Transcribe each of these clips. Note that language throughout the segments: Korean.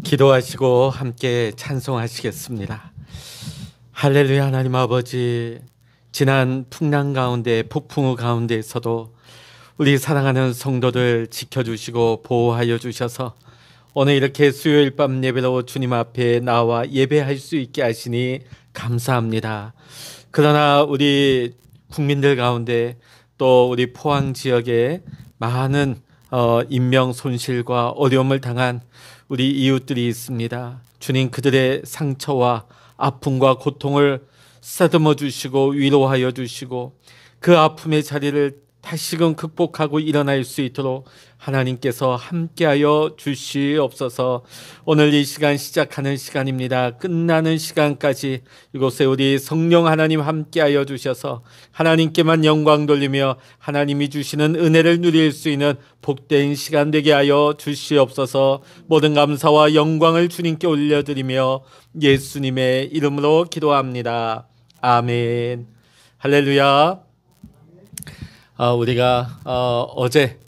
기도하시고 함께 찬송하시겠습니다. 할렐루야. 하나님 아버지, 지난 풍랑 가운데 폭풍우 가운데에서도 우리 사랑하는 성도들 지켜주시고 보호하여 주셔서 오늘 이렇게 수요일 밤 예배로 주님 앞에 나와 예배할 수 있게 하시니 감사합니다. 그러나 우리 국민들 가운데 또 우리 포항 지역에 많은 인명 손실과 어려움을 당한 우리 이웃들이 있습니다. 주님, 그들의 상처와 아픔과 고통을 쓰다듬어 주시고 위로하여 주시고 그 아픔의 자리를 다시금 극복하고 일어날 수 있도록 하나님께서 함께하여 주시옵소서. 오늘 이 시간 시작하는 시간입니다. 끝나는 시간까지 이곳에 우리 성령 하나님 함께하여 주셔서 하나님께만 영광 돌리며 하나님이 주시는 은혜를 누릴 수 있는 복된 시간 되게 하여 주시옵소서. 모든 감사와 영광을 주님께 올려드리며 예수님의 이름으로 기도합니다. 아멘. 할렐루야. 우리가 어제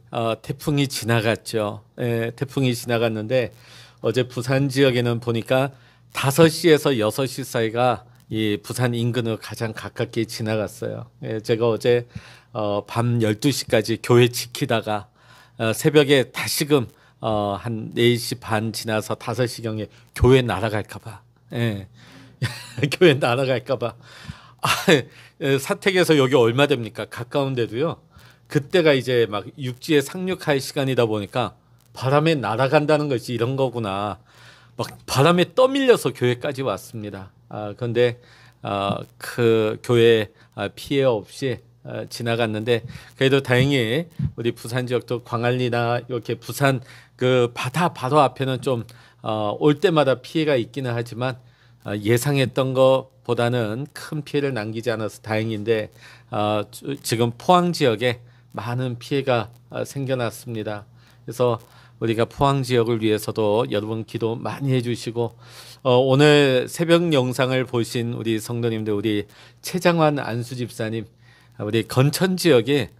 태풍이 지나갔죠. 태풍이 지나갔는데 어제 부산 지역에는 보니까 5시에서 6시 사이가 이 부산 인근으로 가장 가깝게 지나갔어요. 제가 어제 밤 12시까지 교회 지키다가 새벽에 다시금 한 4시 반 지나서 5시경에 교회 날아갈까 봐. 교회 날아갈까 봐. 사택에서 여기 얼마 됩니까? 가까운데도요. 그때가 이제 막 육지에 상륙할 시간이다 보니까 바람에 날아간다는 것이 이런 거구나. 막 바람에 떠밀려서 교회까지 왔습니다. 그런데 그 교회 피해 없이 지나갔는데 그래도 다행히 우리 부산 지역도 광안리나 이렇게 부산 그 바다 바로 앞에는 좀 올 때마다 피해가 있기는 하지만 예상했던 것보다는 큰 피해를 남기지 않아서 다행인데 지금 포항 지역에 많은 피해가 생겨났습니다. 그래서 우리가 포항 지역을 위해서도 여러분 기도 많이 해주시고 오늘 새벽 영상을 보신 우리 성도님들, 우리 최장환 안수 집사님, 우리 건천 지역에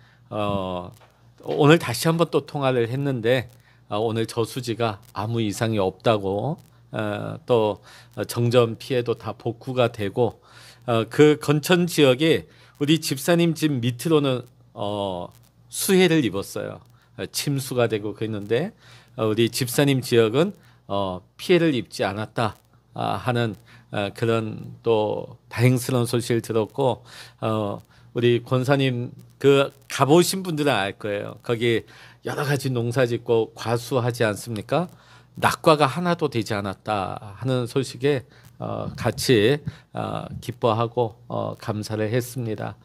오늘 다시 한번 또 통화를 했는데 오늘 저수지가 아무 이상이 없다고 또 정전 피해도 다 복구가 되고 그 건천 지역에 우리 집사님 집 밑으로는 수해를 입었어요. 침수가 되고 그랬는데 우리 집사님 지역은 피해를 입지 않았다 하는 그런 또 다행스러운 소식을 들었고 우리 권사님 그 가보신 분들은 알 거예요. 거기 여러 가지 농사짓고 과수하지 않습니까? 낙과가 하나도 되지 않았다 하는 소식에 같이 기뻐하고 감사를 했습니다.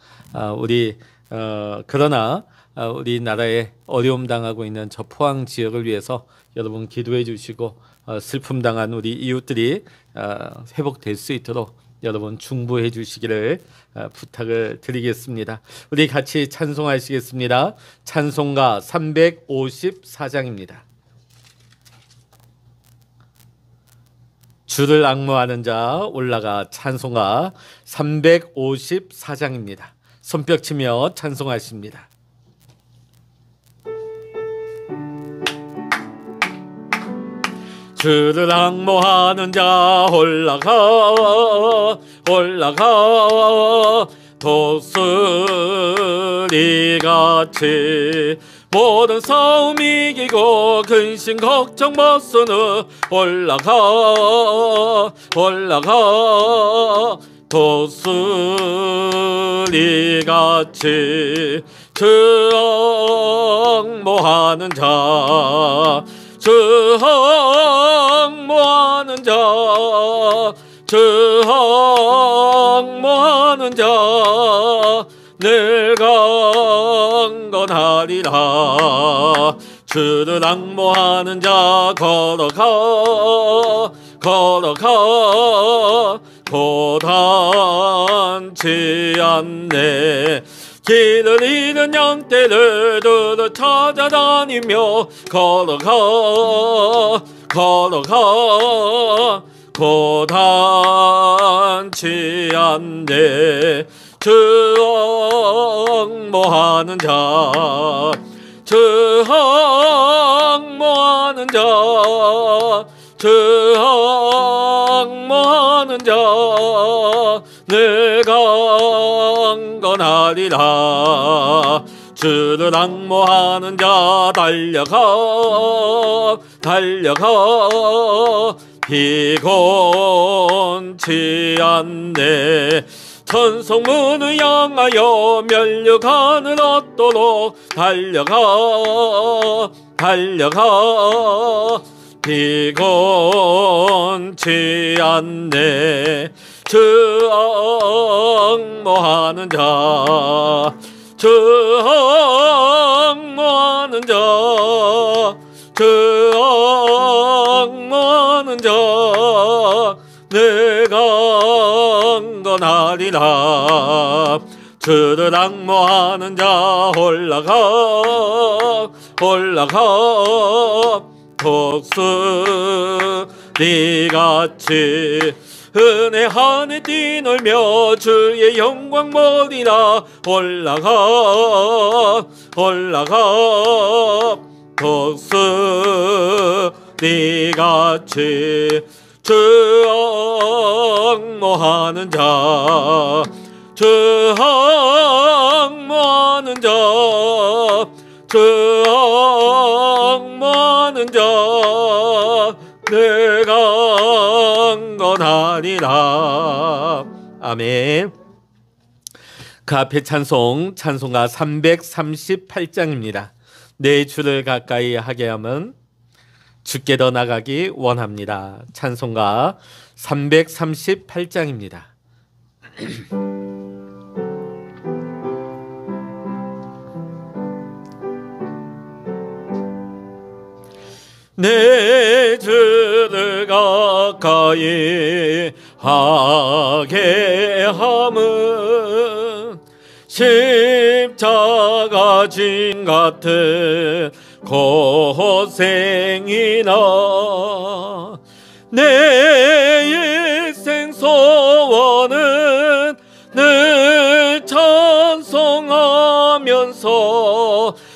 그러나 우리나라에 어려움 당하고 있는 저 포항 지역을 위해서 여러분 기도해 주시고 슬픔 당한 우리 이웃들이 회복될 수 있도록 여러분 중보해 주시기를 부탁을 드리겠습니다. 우리 같이 찬송하시겠습니다. 찬송가 354장입니다. 주를 앙모하는 자 올라가. 찬송가 354장입니다. 손뼉 치며 찬송하십니다. 주를 앙모하는 자 올라가 독수리같이 모든 싸움 이기고 근심 걱정 벗어나 올라가 독수리같이 주 앙모하는 자 늘 강건하리라. 주를 앙모하는 자 걸어가 고단치 않네. 길을 잃은 양떼를 두루 찾아다니며 걸어가 고단치 않네. 주 앙모하는 자 악모하는 자 내가 강건하리라. 주를 악모하는 자 달려가 달려가 피곤치 않네. 천성문을 향하여 면류관을 얻도록 달려가 달려가 피곤치 않네. 주 악모하는 자 주 악모하는 자 주 악모하는 자 내가 강건하리라. 주를 악모하는 자 올라가 올라가 독수리같이 은혜 하늘 뛰놀며 주의 영광 보리라. 올라가 올라가 독수리같이 주 악모하는 자 주 악모하는 자 주 악모하는 자 내가 강건하리라. 아멘. 그 앞에 찬송가 338장입니다. 내 주를 가까이 하게 하면 주께 더 나가기 원합니다. 찬송가 338장입니다. 내 주를 가까이 하게 함은 십자가 진 같은 고생이나 내 일생 소원은 늘 찬송하면서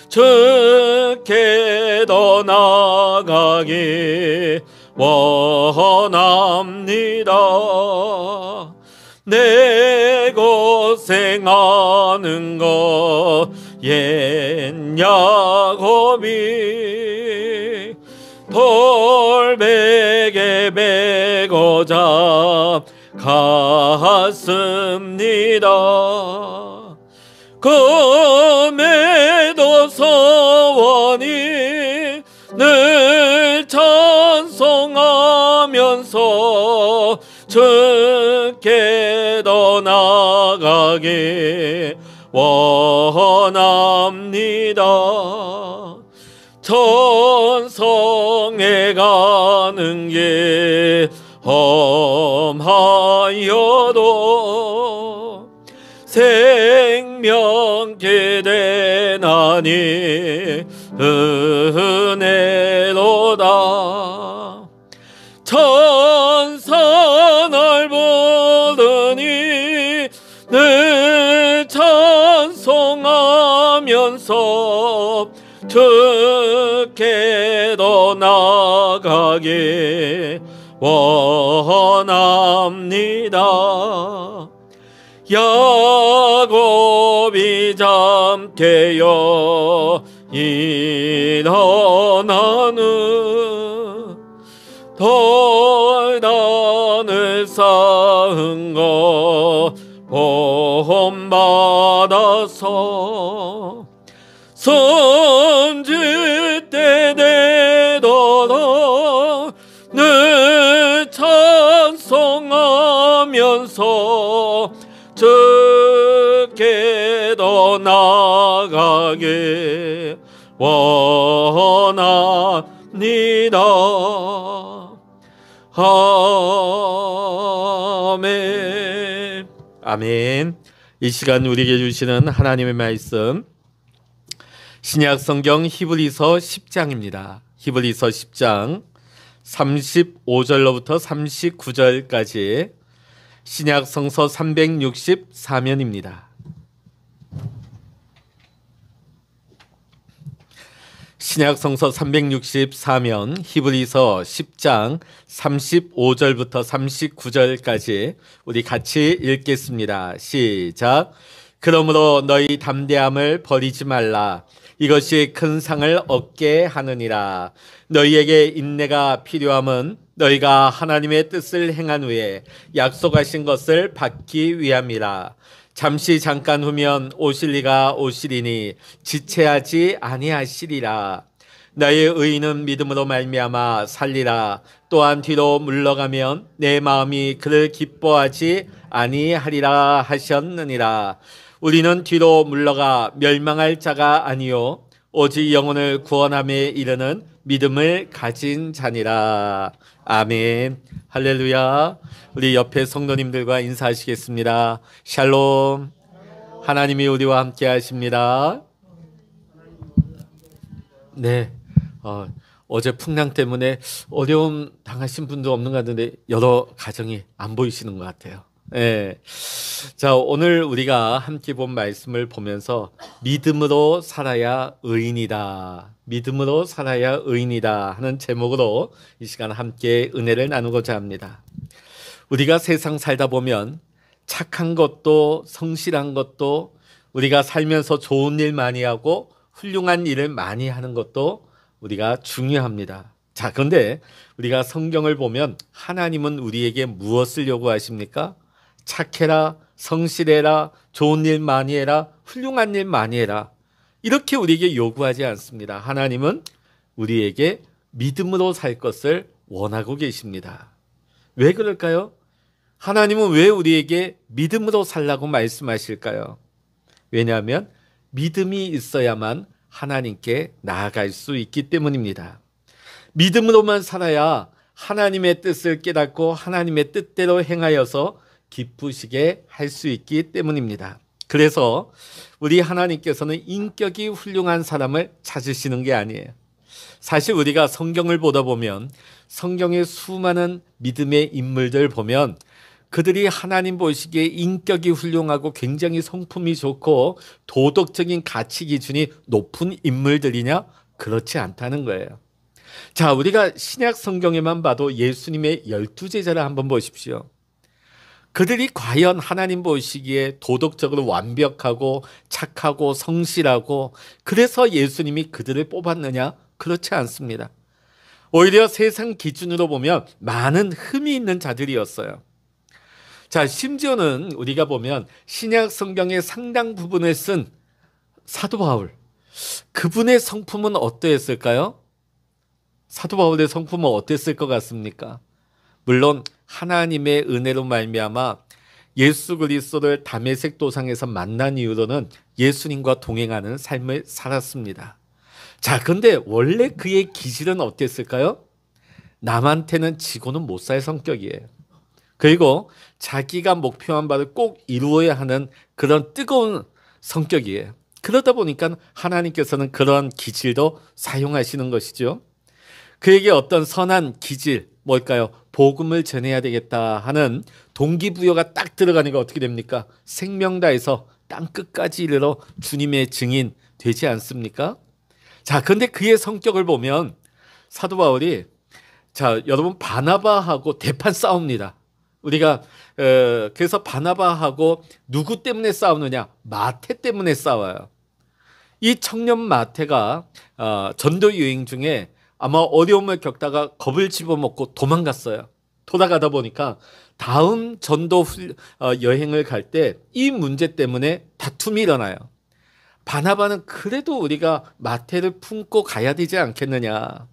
주께 더 나가기 원합니다. 내 고생하는 것 옛 야곱이 돌베개 메고자 갔습니다. 금에도 소원이 늘 찬송하면서 주께 더 나가기 원합니다. 천성에 가는 길 험하여도 생명 기대나니 은혜로다. 천사 날 보더니 늘 찬송하면서 주께 더 나가기 원합니다. 야곱이 잠깨어 일어나는 돌단을 쌓은 것 본받아서 손질 때 되도록 늘 찬송하면서 주께 더 나가기 원합니다. 아멘. 아멘. 이 시간 우리에게 주시는 하나님의 말씀 신약 성경 히브리서 10장입니다. 히브리서 10장 35절로부터 39절까지 신약 성서 364면입니다. 신약 성서 364면 히브리서 10장 35절부터 39절까지 우리 같이 읽겠습니다. 시작. 그러므로 너희 담대함을 버리지 말라. 이것이 큰 상을 얻게 하느니라. 너희에게 인내가 필요함은 너희가 하나님의 뜻을 행한 후에 약속하신 것을 받기 위함이라. 잠시 잠깐 후면 오실 이가 오시리니 지체하지 아니하시리라. 나의 의인은 믿음으로 말미암아 살리라. 또한 뒤로 물러가면 내 마음이 그를 기뻐하지 아니하리라 하셨느니라. 우리는 뒤로 물러가 멸망할 자가 아니요 오직 영혼을 구원함에 이르는 믿음을 가진 자니라. 아멘. 할렐루야. 우리 옆에 성도님들과 인사하시겠습니다. 샬롬. 하나님이 우리와 함께 하십니다. 네. 어제 풍랑 때문에 어려움 당하신 분도 없는 것 같은데 여러 가정이 안 보이시는 것 같아요. 네. 자, 오늘 우리가 함께 본 말씀을 보면서 믿음으로 살아야 의인이다. 믿음으로 살아야 의인이다 하는 제목으로 이 시간 함께 은혜를 나누고자 합니다. 우리가 세상 살다 보면 착한 것도 성실한 것도 우리가 살면서 좋은 일 많이 하고 훌륭한 일을 많이 하는 것도 우리가 중요합니다. 자, 그런데 우리가 성경을 보면 하나님은 우리에게 무엇을 요구하십니까? 착해라, 성실해라, 좋은 일 많이 해라, 훌륭한 일 많이 해라. 이렇게 우리에게 요구하지 않습니다. 하나님은 우리에게 믿음으로 살 것을 원하고 계십니다. 왜 그럴까요? 하나님은 왜 우리에게 믿음으로 살라고 말씀하실까요? 왜냐하면 믿음이 있어야만 하나님께 나아갈 수 있기 때문입니다. 믿음으로만 살아야 하나님의 뜻을 깨닫고 하나님의 뜻대로 행하여서 기쁘시게 할 수 있기 때문입니다. 그래서 우리 하나님께서는 인격이 훌륭한 사람을 찾으시는 게 아니에요. 사실 우리가 성경을 보다 보면 성경의 수많은 믿음의 인물들 보면 그들이 하나님 보시기에 인격이 훌륭하고 굉장히 성품이 좋고 도덕적인 가치 기준이 높은 인물들이냐? 그렇지 않다는 거예요. 자, 우리가 신약 성경에만 봐도 예수님의 12제자를 한번 보십시오. 그들이 과연 하나님 보시기에 도덕적으로 완벽하고 착하고 성실하고 그래서 예수님이 그들을 뽑았느냐? 그렇지 않습니다. 오히려 세상 기준으로 보면 많은 흠이 있는 자들이었어요. 자, 심지어는 우리가 보면 신약 성경의 상당 부분을 쓴 사도 바울, 그분의 성품은 어떠했을까요? 사도 바울의 성품은 어땠을 것 같습니까? 물론 하나님의 은혜로 말미암아 예수 그리스도를 다메섹 도상에서 만난 이후로는 예수님과 동행하는 삶을 살았습니다. 자, 그런데 원래 그의 기질은 어땠을까요? 남한테는 지고는 못 살 성격이에요. 그리고 자기가 목표한 바를 꼭 이루어야 하는 그런 뜨거운 성격이에요. 그러다 보니까 하나님께서는 그런 기질도 사용하시는 것이죠. 그에게 어떤 선한 기질, 뭘까요? 복음을 전해야 되겠다 하는 동기부여가 딱 들어가니까 어떻게 됩니까? 생명 다해서 땅 끝까지 이르러 주님의 증인 되지 않습니까? 자, 그런데 그의 성격을 보면 사도 바울이, 자, 여러분 바나바하고 대판 싸웁니다. 우리가 그래서 바나바하고 누구 때문에 싸우느냐? 마태 때문에 싸워요. 이 청년 마태가 전도 여행 중에 아마 어려움을 겪다가 겁을 집어먹고 도망갔어요. 돌아가다 보니까 다음 전도 여행을 갈 때 이 문제 때문에 다툼이 일어나요. 바나바는 그래도 우리가 마태를 품고 가야 되지 않겠느냐.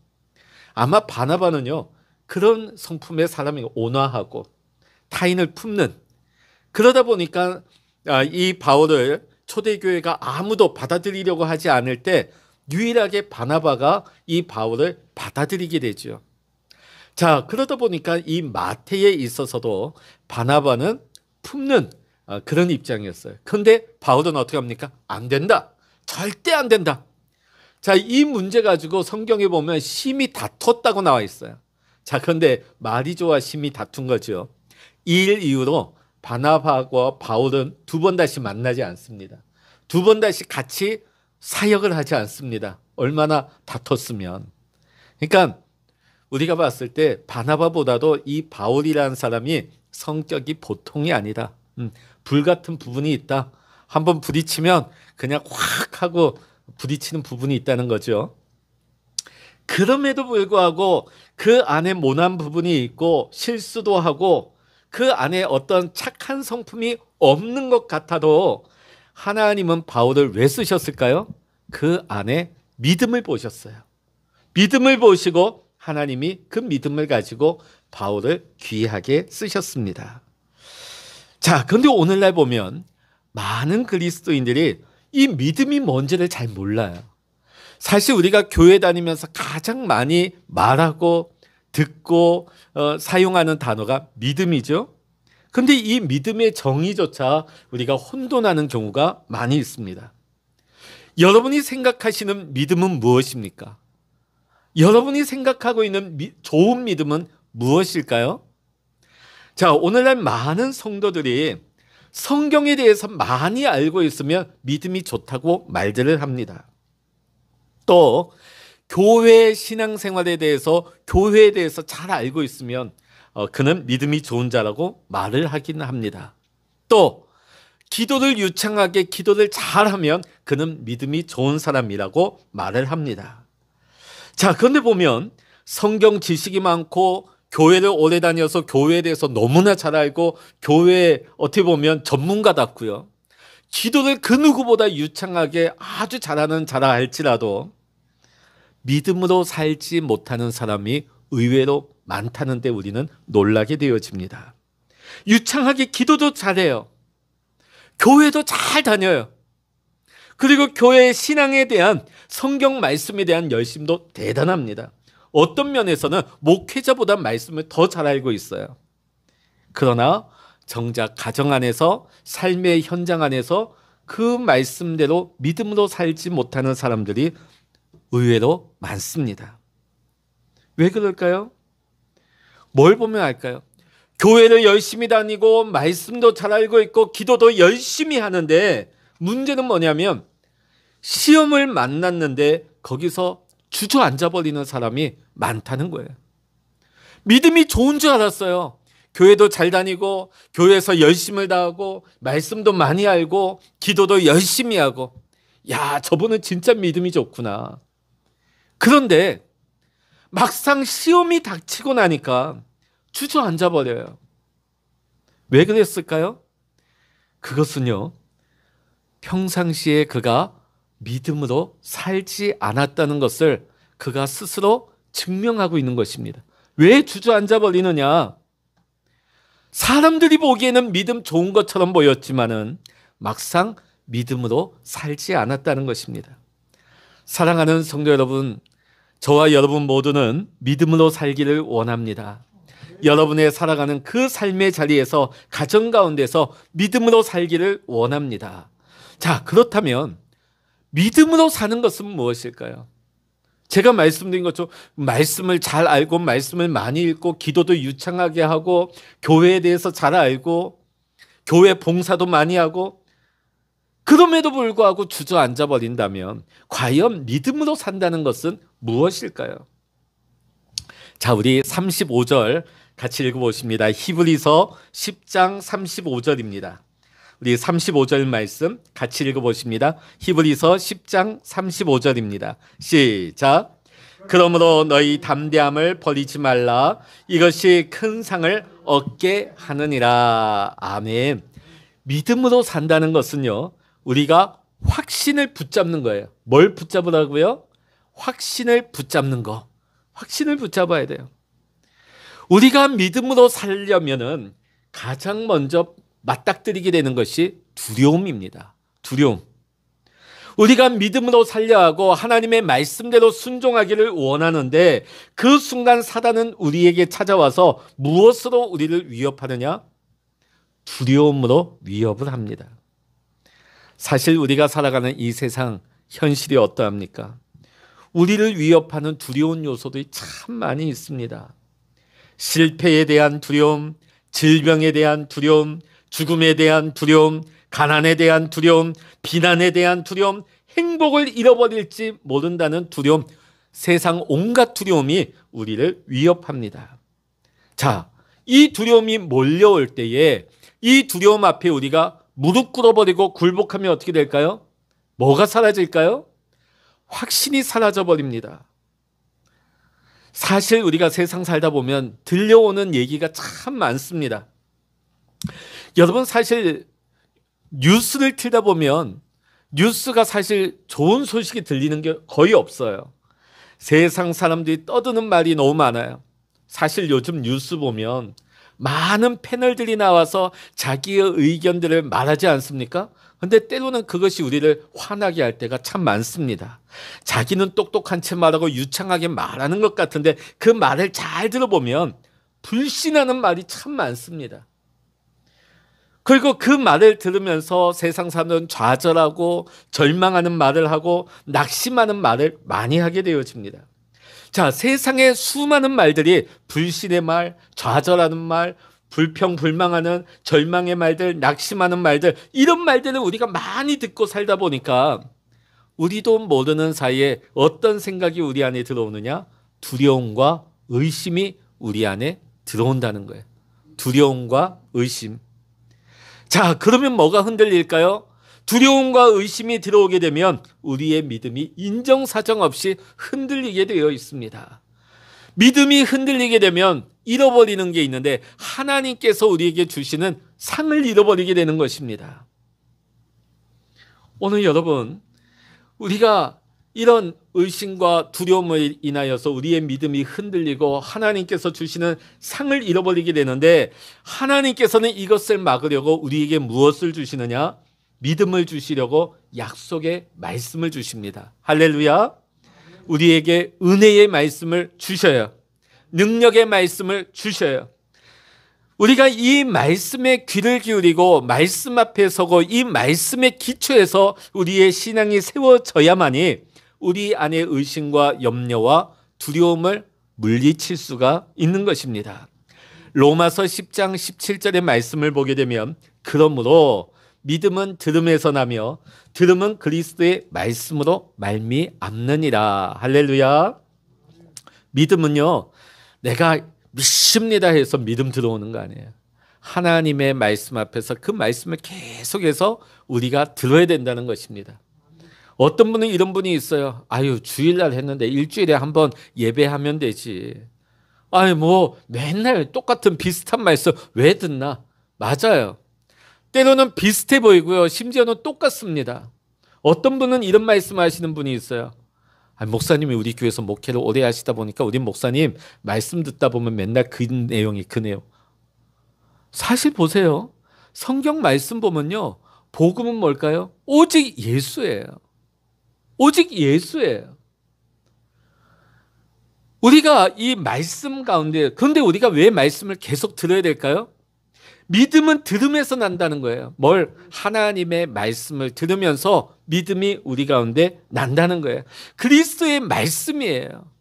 아마 바나바는요, 그런 성품의 사람이 온화하고 타인을 품는, 그러다 보니까 이 바울을 초대교회가 아무도 받아들이려고 하지 않을 때 유일하게 바나바가 이 바울을 받아들이게 되죠. 자, 그러다 보니까 이 마태에 있어서도 바나바는 품는 그런 입장이었어요. 그런데 바울은 어떻게 합니까? 안 된다. 절대 안 된다. 자, 이 문제 가지고 성경에 보면 심히 다퉜다고 나와 있어요. 자, 그런데 마리조와 심히 다툰 거죠. 이 일 이후로 바나바와 바울은 두 번 다시 만나지 않습니다. 두 번 다시 같이 사역을 하지 않습니다. 얼마나 다퉜으면. 그러니까 우리가 봤을 때 바나바보다도 이 바울이라는 사람이 성격이 보통이 아니다. 불같은 부분이 있다. 한번 부딪히면 그냥 확 하고 부딪히는 부분이 있다는 거죠. 그럼에도 불구하고 그 안에 모난 부분이 있고 실수도 하고 그 안에 어떤 착한 성품이 없는 것 같아도 하나님은 바울을 왜 쓰셨을까요? 그 안에 믿음을 보셨어요. 믿음을 보시고 하나님이 그 믿음을 가지고 바울을 귀하게 쓰셨습니다. 자, 그런데 오늘날 보면 많은 그리스도인들이 이 믿음이 뭔지를 잘 몰라요. 사실 우리가 교회 다니면서 가장 많이 말하고 듣고 사용하는 단어가 믿음이죠. 그런데 이 믿음의 정의조차 우리가 혼돈하는 경우가 많이 있습니다. 여러분이 생각하시는 믿음은 무엇입니까? 여러분이 생각하고 있는 좋은 믿음은 무엇일까요? 자, 오늘날 많은 성도들이 성경에 대해서 많이 알고 있으면 믿음이 좋다고 말들을 합니다. 또 교회 신앙생활에 대해서 교회에 대해서 잘 알고 있으면 그는 믿음이 좋은 자라고 말을 하기는 합니다. 또 기도를 유창하게 기도를 잘하면 그는 믿음이 좋은 사람이라고 말을 합니다. 자, 그런데 보면 성경 지식이 많고 교회를 오래 다녀서 교회에 대해서 너무나 잘 알고 교회에 어떻게 보면 전문가답고요. 기도를 그 누구보다 유창하게 아주 잘하는 자라 할지라도 믿음으로 살지 못하는 사람이 의외로 많다는데 우리는 놀라게 되어집니다. 유창하게 기도도 잘해요. 교회도 잘 다녀요. 그리고 교회의 신앙에 대한 성경 말씀에 대한 열심도 대단합니다. 어떤 면에서는 목회자보다 말씀을 더 잘 알고 있어요. 그러나 정작 가정 안에서 삶의 현장 안에서 그 말씀대로 믿음으로 살지 못하는 사람들이 의외로 많습니다. 왜 그럴까요? 뭘 보면 알까요? 교회를 열심히 다니고 말씀도 잘 알고 있고 기도도 열심히 하는데 문제는 뭐냐면 시험을 만났는데 거기서 주저앉아 버리는 사람이 많다는 거예요. 믿음이 좋은 줄 알았어요. 교회도 잘 다니고 교회에서 열심을 다하고 말씀도 많이 알고 기도도 열심히 하고 야, 저분은 진짜 믿음이 좋구나. 그런데 막상 시험이 닥치고 나니까 주저앉아 버려요. 왜 그랬을까요? 그것은요, 평상시에 그가 믿음으로 살지 않았다는 것을 그가 스스로 증명하고 있는 것입니다. 왜 주저앉아 버리느냐? 사람들이 보기에는 믿음 좋은 것처럼 보였지만은 막상 믿음으로 살지 않았다는 것입니다. 사랑하는 성도 여러분, 저와 여러분 모두는 믿음으로 살기를 원합니다. 여러분의 살아가는 그 삶의 자리에서 가정 가운데서 믿음으로 살기를 원합니다. 자, 그렇다면 믿음으로 사는 것은 무엇일까요? 제가 말씀드린 것처럼 말씀을 잘 알고 말씀을 많이 읽고 기도도 유창하게 하고 교회에 대해서 잘 알고 교회 봉사도 많이 하고 그럼에도 불구하고 주저앉아 버린다면 과연 믿음으로 산다는 것은 무엇일까요? 자, 우리 35절 같이 읽어보십니다. 히브리서 10장 35절입니다. 우리 35절 말씀 같이 읽어보십니다. 히브리서 10장 35절입니다. 시작. 그러므로 너희 담대함을 버리지 말라. 이것이 큰 상을 얻게 하느니라. 아멘. 믿음으로 산다는 것은요, 우리가 확신을 붙잡는 거예요. 뭘 붙잡으라고요? 확신을 붙잡는 거. 확신을 붙잡아야 돼요. 우리가 믿음으로 살려면은 가장 먼저 맞닥뜨리게 되는 것이 두려움입니다. 두려움. 우리가 믿음으로 살려 하고 하나님의 말씀대로 순종하기를 원하는데 그 순간 사단은 우리에게 찾아와서 무엇으로 우리를 위협하느냐? 두려움으로 위협을 합니다. 사실 우리가 살아가는 이 세상 현실이 어떠합니까? 우리를 위협하는 두려운 요소들이 참 많이 있습니다. 실패에 대한 두려움, 질병에 대한 두려움, 죽음에 대한 두려움, 가난에 대한 두려움, 비난에 대한 두려움, 행복을 잃어버릴지 모른다는 두려움, 세상 온갖 두려움이 우리를 위협합니다. 자, 이 두려움이 몰려올 때에 이 두려움 앞에 우리가 무릎 꿇어버리고 굴복하면 어떻게 될까요? 뭐가 사라질까요? 확신이 사라져버립니다. 사실 우리가 세상 살다 보면 들려오는 얘기가 참 많습니다. 여러분, 사실 뉴스를 틀다 보면 뉴스가 사실 좋은 소식이 들리는 게 거의 없어요. 세상 사람들이 떠드는 말이 너무 많아요. 사실 요즘 뉴스 보면 많은 패널들이 나와서 자기의 의견들을 말하지 않습니까? 근데 때로는 그것이 우리를 화나게 할 때가 참 많습니다. 자기는 똑똑한 채 말하고 유창하게 말하는 것 같은데 그 말을 잘 들어보면 불신하는 말이 참 많습니다. 그리고 그 말을 들으면서 세상 사람들은 좌절하고 절망하는 말을 하고 낙심하는 말을 많이 하게 되어집니다. 자, 세상의 수많은 말들이 불신의 말, 좌절하는 말, 불평불망하는 절망의 말들, 낙심하는 말들, 이런 말들을 우리가 많이 듣고 살다 보니까 우리도 모르는 사이에 어떤 생각이 우리 안에 들어오느냐? 두려움과 의심이 우리 안에 들어온다는 거예요. 두려움과 의심. 자, 그러면 뭐가 흔들릴까요? 두려움과 의심이 들어오게 되면 우리의 믿음이 인정사정 없이 흔들리게 되어 있습니다. 믿음이 흔들리게 되면 잃어버리는 게 있는데 하나님께서 우리에게 주시는 상을 잃어버리게 되는 것입니다. 오늘 여러분, 우리가 이런 의심과 두려움을 인하여서 우리의 믿음이 흔들리고 하나님께서 주시는 상을 잃어버리게 되는데 하나님께서는 이것을 막으려고 우리에게 무엇을 주시느냐? 믿음을 주시려고 약속의 말씀을 주십니다. 할렐루야. 우리에게 은혜의 말씀을 주셔요. 능력의 말씀을 주셔요. 우리가 이 말씀에 귀를 기울이고 말씀 앞에 서고 이 말씀의 기초에서 우리의 신앙이 세워져야만이 우리 안의 의심과 염려와 두려움을 물리칠 수가 있는 것입니다. 로마서 10장 17절의 말씀을 보게 되면 그러므로 믿음은 들음에서 나며 들음은 그리스도의 말씀으로 말미암느니라. 할렐루야. 믿음은요, 내가 믿습니다 해서 믿음 들어오는 거 아니에요. 하나님의 말씀 앞에서 그 말씀을 계속해서 우리가 들어야 된다는 것입니다. 어떤 분은 이런 분이 있어요. 아유, 주일날 했는데 일주일에 한번 예배하면 되지. 아유, 뭐 맨날 똑같은 비슷한 말씀 왜 듣나? 맞아요. 때로는 비슷해 보이고요. 심지어는 똑같습니다. 어떤 분은 이런 말씀하시는 분이 있어요. 목사님이 우리 교회에서 목회를 오래 하시다 보니까 우리 목사님 말씀 듣다 보면 맨날 그 내용이 그 내용. 사실 보세요. 성경 말씀 보면요. 복음은 뭘까요? 오직 예수예요. 오직 예수예요. 우리가 이 말씀 가운데, 그런데 우리가 왜 말씀을 계속 들어야 될까요? 믿음은 들음에서 난다는 거예요. 뭘? 하나님의 말씀을 들으면서 믿음이 우리 가운데 난다는 거예요. 그리스도의 말씀이에요.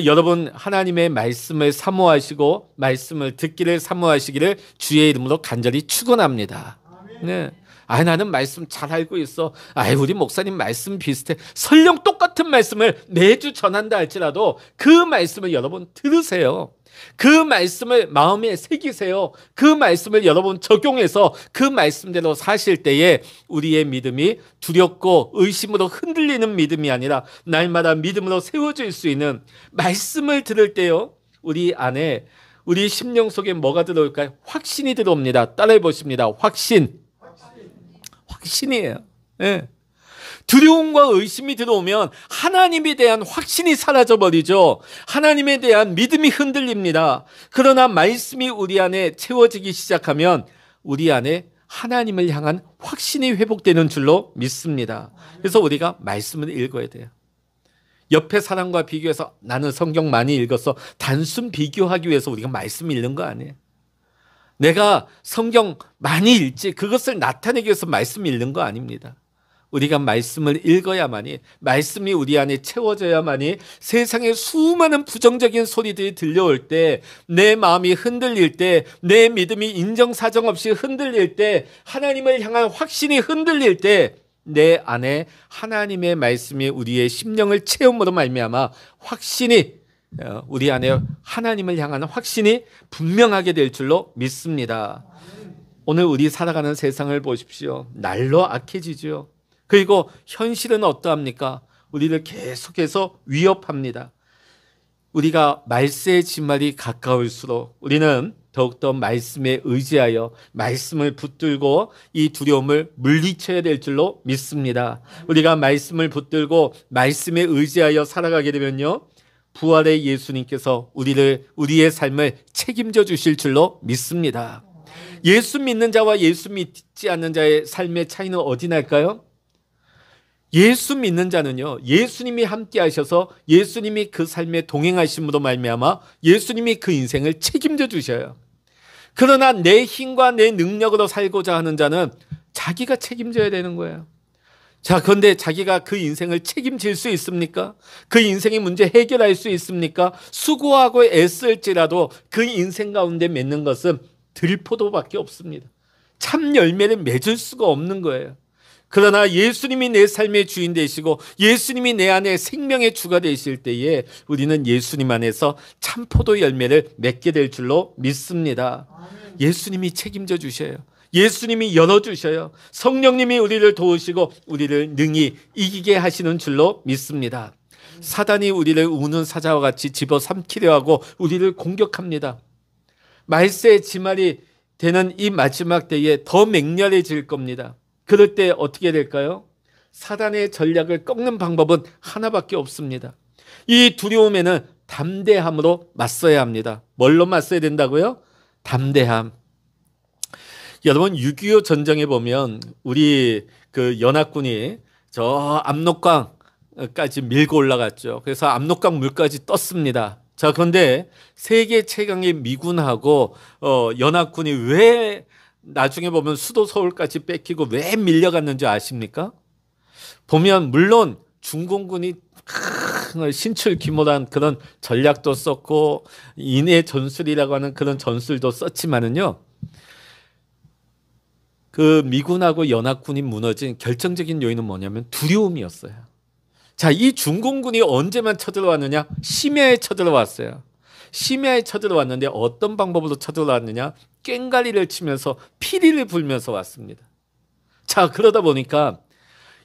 여러분, 하나님의 말씀을 사모하시고 말씀을 듣기를 사모하시기를 주의 이름으로 간절히 축원합니다. 네. 나는 말씀 잘 알고 있어. 우리 목사님 말씀 비슷해. 설령 똑같은 말씀을 매주 전한다 할지라도 그 말씀을 여러분 들으세요. 그 말씀을 마음에 새기세요. 그 말씀을 여러분 적용해서 그 말씀대로 사실 때에 우리의 믿음이 두렵고 의심으로 흔들리는 믿음이 아니라 날마다 믿음으로 세워질 수 있는 말씀을 들을 때요. 우리 안에 우리 심령 속에 뭐가 들어올까요? 확신이 들어옵니다. 따라해 보십니다. 확신이에요. 네. 두려움과 의심이 들어오면 하나님에 대한 확신이 사라져버리죠. 하나님에 대한 믿음이 흔들립니다. 그러나 말씀이 우리 안에 채워지기 시작하면 우리 안에 하나님을 향한 확신이 회복되는 줄로 믿습니다. 그래서 우리가 말씀을 읽어야 돼요. 옆에 사람과 비교해서 나는 성경 많이 읽었어. 단순 비교하기 위해서 우리가 말씀 읽는 거 아니에요. 내가 성경 많이 읽지 그것을 나타내기 위해서 말씀 읽는 거 아닙니다. 우리가 말씀을 읽어야만이, 말씀이 우리 안에 채워져야만이 세상의 수많은 부정적인 소리들이 들려올 때, 내 마음이 흔들릴 때, 내 믿음이 인정사정 없이 흔들릴 때, 하나님을 향한 확신이 흔들릴 때 내 안에 하나님의 말씀이 우리의 심령을 체험으로 말미암아 확신이 우리 안에 하나님을 향한 확신이 분명하게 될 줄로 믿습니다. 오늘 우리 살아가는 세상을 보십시오. 날로 악해지죠. 그리고 현실은 어떠합니까? 우리를 계속해서 위협합니다. 우리가 말세의 진말이 가까울수록 우리는 더욱더 말씀에 의지하여 말씀을 붙들고 이 두려움을 물리쳐야 될 줄로 믿습니다. 우리가 말씀을 붙들고 말씀에 의지하여 살아가게 되면요, 부활의 예수님께서 우리의 삶을 책임져 주실 줄로 믿습니다. 예수 믿는 자와 예수 믿지 않는 자의 삶의 차이는 어디 날까요? 예수 믿는 자는요, 예수님이 함께 하셔서 예수님이 그 삶에 동행하심으로 말미암아 예수님이 그 인생을 책임져 주셔요. 그러나 내 힘과 내 능력으로 살고자 하는 자는 자기가 책임져야 되는 거예요. 자, 그런데 자기가 그 인생을 책임질 수 있습니까? 그 인생의 문제 해결할 수 있습니까? 수고하고 애쓸지라도 그 인생 가운데 맺는 것은 들포도밖에 없습니다. 참 열매를 맺을 수가 없는 거예요. 그러나 예수님이 내 삶의 주인 되시고 예수님이 내 안에 생명의 주가 되실 때에 우리는 예수님 안에서 참 포도 열매를 맺게 될 줄로 믿습니다. 예수님이 책임져 주셔요. 예수님이 열어주셔요. 성령님이 우리를 도우시고 우리를 능히 이기게 하시는 줄로 믿습니다. 사단이 우리를 우는 사자와 같이 집어삼키려 하고 우리를 공격합니다. 말세의 지말이 되는 이 마지막 때에 더 맹렬해질 겁니다. 그럴 때 어떻게 될까요? 사단의 전략을 꺾는 방법은 하나밖에 없습니다. 이 두려움에는 담대함으로 맞서야 합니다. 뭘로 맞서야 된다고요? 담대함. 여러분, 6.25 전쟁에 보면 우리 그 연합군이 저 압록강까지 밀고 올라갔죠. 그래서 압록강 물까지 떴습니다. 자, 그런데 세계 최강의 미군하고 연합군이 왜 나중에 보면 수도 서울까지 뺏기고 왜 밀려갔는지 아십니까? 보면 물론 중공군이 신출귀몰한 그런 전략도 썼고 인해 전술이라고 하는 그런 전술도 썼지만은요, 그 미군하고 연합군이 무너진 결정적인 요인은 뭐냐면 두려움이었어요. 자, 이 중공군이 언제만 쳐들어왔느냐? 심야에 쳐들어왔어요. 심야에 쳐들어왔는데 어떤 방법으로 쳐들어왔느냐? 꽹과리를 치면서 피리를 불면서 왔습니다. 자, 그러다 보니까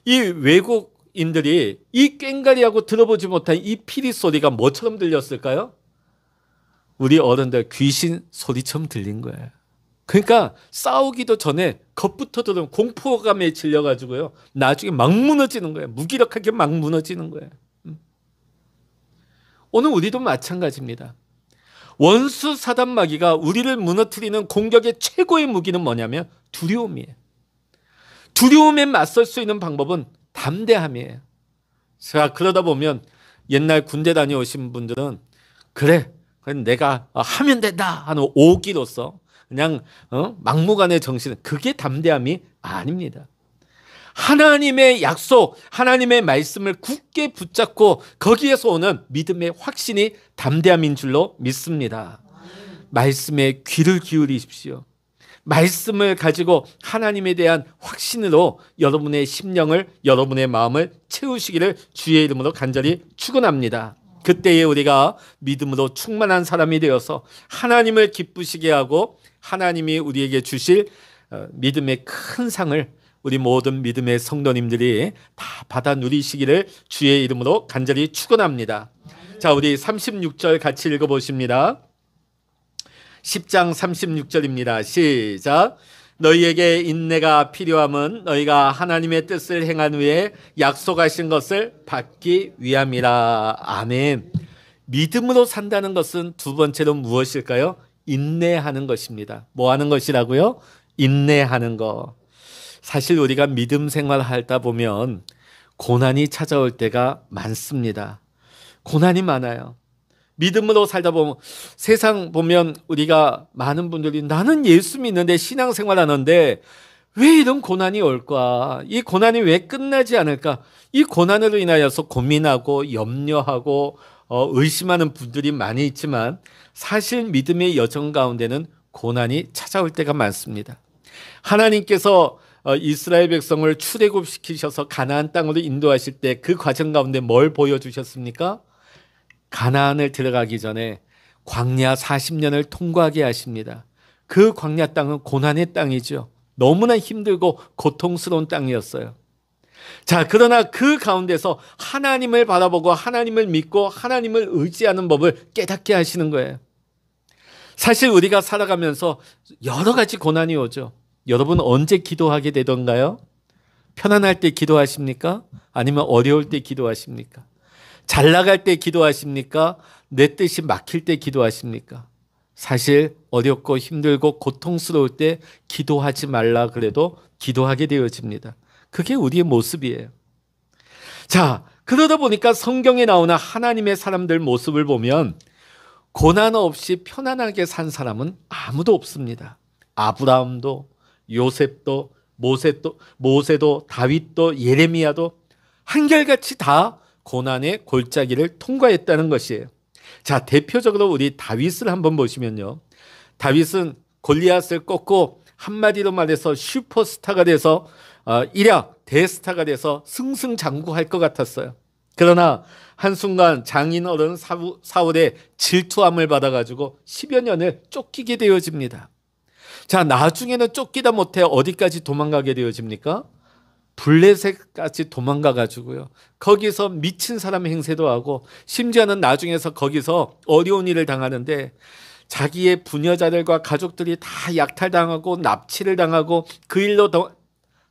이 외국인들이 이 꽹과리하고 들어보지 못한 이 피리 소리가 뭐처럼 들렸을까요? 우리 어른들 귀신 소리처럼 들린 거예요. 그러니까 싸우기도 전에 겁부터 들으면 공포감에 질려가지고요, 나중에 막 무너지는 거예요. 무기력하게 막 무너지는 거예요. 오늘 우리도 마찬가지입니다. 원수 사단 마귀가 우리를 무너뜨리는 공격의 최고의 무기는 뭐냐면 두려움이에요. 두려움에 맞설 수 있는 방법은 담대함이에요. 자, 그러다 보면 옛날 군대 다녀오신 분들은 그래 내가 하면 된다 하는 오기로서 그냥 막무가내 정신은, 그게 담대함이 아닙니다. 하나님의 약속, 하나님의 말씀을 굳게 붙잡고 거기에서 오는 믿음의 확신이 담대함인 줄로 믿습니다. 말씀에 귀를 기울이십시오. 말씀을 가지고 하나님에 대한 확신으로 여러분의 심령을, 여러분의 마음을 채우시기를 주의 이름으로 간절히 축원합니다. 그때에 우리가 믿음으로 충만한 사람이 되어서 하나님을 기쁘시게 하고 하나님이 우리에게 주실 믿음의 큰 상을 우리 모든 믿음의 성도님들이 다 받아 누리시기를 주의 이름으로 간절히 축원합니다. 자, 우리 36절 같이 읽어보십니다. 10장 36절입니다. 시작. 너희에게 인내가 필요함은 너희가 하나님의 뜻을 행한 후에 약속하신 것을 받기 위함이라. 아멘. 믿음으로 산다는 것은 두 번째로 무엇일까요? 인내하는 것입니다. 뭐 하는 것이라고요? 인내하는 것. 사실 우리가 믿음 생활하다 보면 고난이 찾아올 때가 많습니다. 고난이 많아요. 믿음으로 살다 보면, 세상 보면 우리가 많은 분들이 나는 예수 믿는데 신앙생활 하는데 왜 이런 고난이 올까? 이 고난이 왜 끝나지 않을까? 이 고난으로 인하여서 고민하고 염려하고 의심하는 분들이 많이 있지만 사실 믿음의 여정 가운데는 고난이 찾아올 때가 많습니다. 하나님께서 이스라엘 백성을 출애굽시키셔서 가나안 땅으로 인도하실 때 그 과정 가운데 뭘 보여주셨습니까? 가나안을 들어가기 전에 광야 40년을 통과하게 하십니다. 그 광야 땅은 고난의 땅이죠. 너무나 힘들고 고통스러운 땅이었어요. 자, 그러나 그 가운데서 하나님을 바라보고 하나님을 믿고 하나님을 의지하는 법을 깨닫게 하시는 거예요. 사실 우리가 살아가면서 여러 가지 고난이 오죠. 여러분 언제 기도하게 되던가요? 편안할 때 기도하십니까? 아니면 어려울 때 기도하십니까? 잘 나갈 때 기도하십니까? 내 뜻이 막힐 때 기도하십니까? 사실 어렵고 힘들고 고통스러울 때 기도하지 말라 그래도 기도하게 되어집니다. 그게 우리의 모습이에요. 자, 그러다 보니까 성경에 나오는 하나님의 사람들 모습을 보면 고난 없이 편안하게 산 사람은 아무도 없습니다. 아브라함도 요셉도 모세도 다윗도 예레미야도 한결같이 다 고난의 골짜기를 통과했다는 것이에요. 자, 대표적으로 우리 다윗을 한번 보시면요. 다윗은 골리앗을 꺾고 한마디로 말해서 슈퍼스타가 돼서 일약 대스타가 돼서 승승장구할 것 같았어요. 그러나 한순간 장인 어른 사울의 질투함을 받아가지고 10여 년을 쫓기게 되어집니다. 자, 나중에는 쫓기다 못해 어디까지 도망가게 되어집니까? 블레셋까지 도망가가지고요. 거기서 미친 사람 행세도 하고 심지어는 나중에서 거기서 어려운 일을 당하는데 자기의 부녀자들과 가족들이 다 약탈당하고 납치를 당하고 그 일로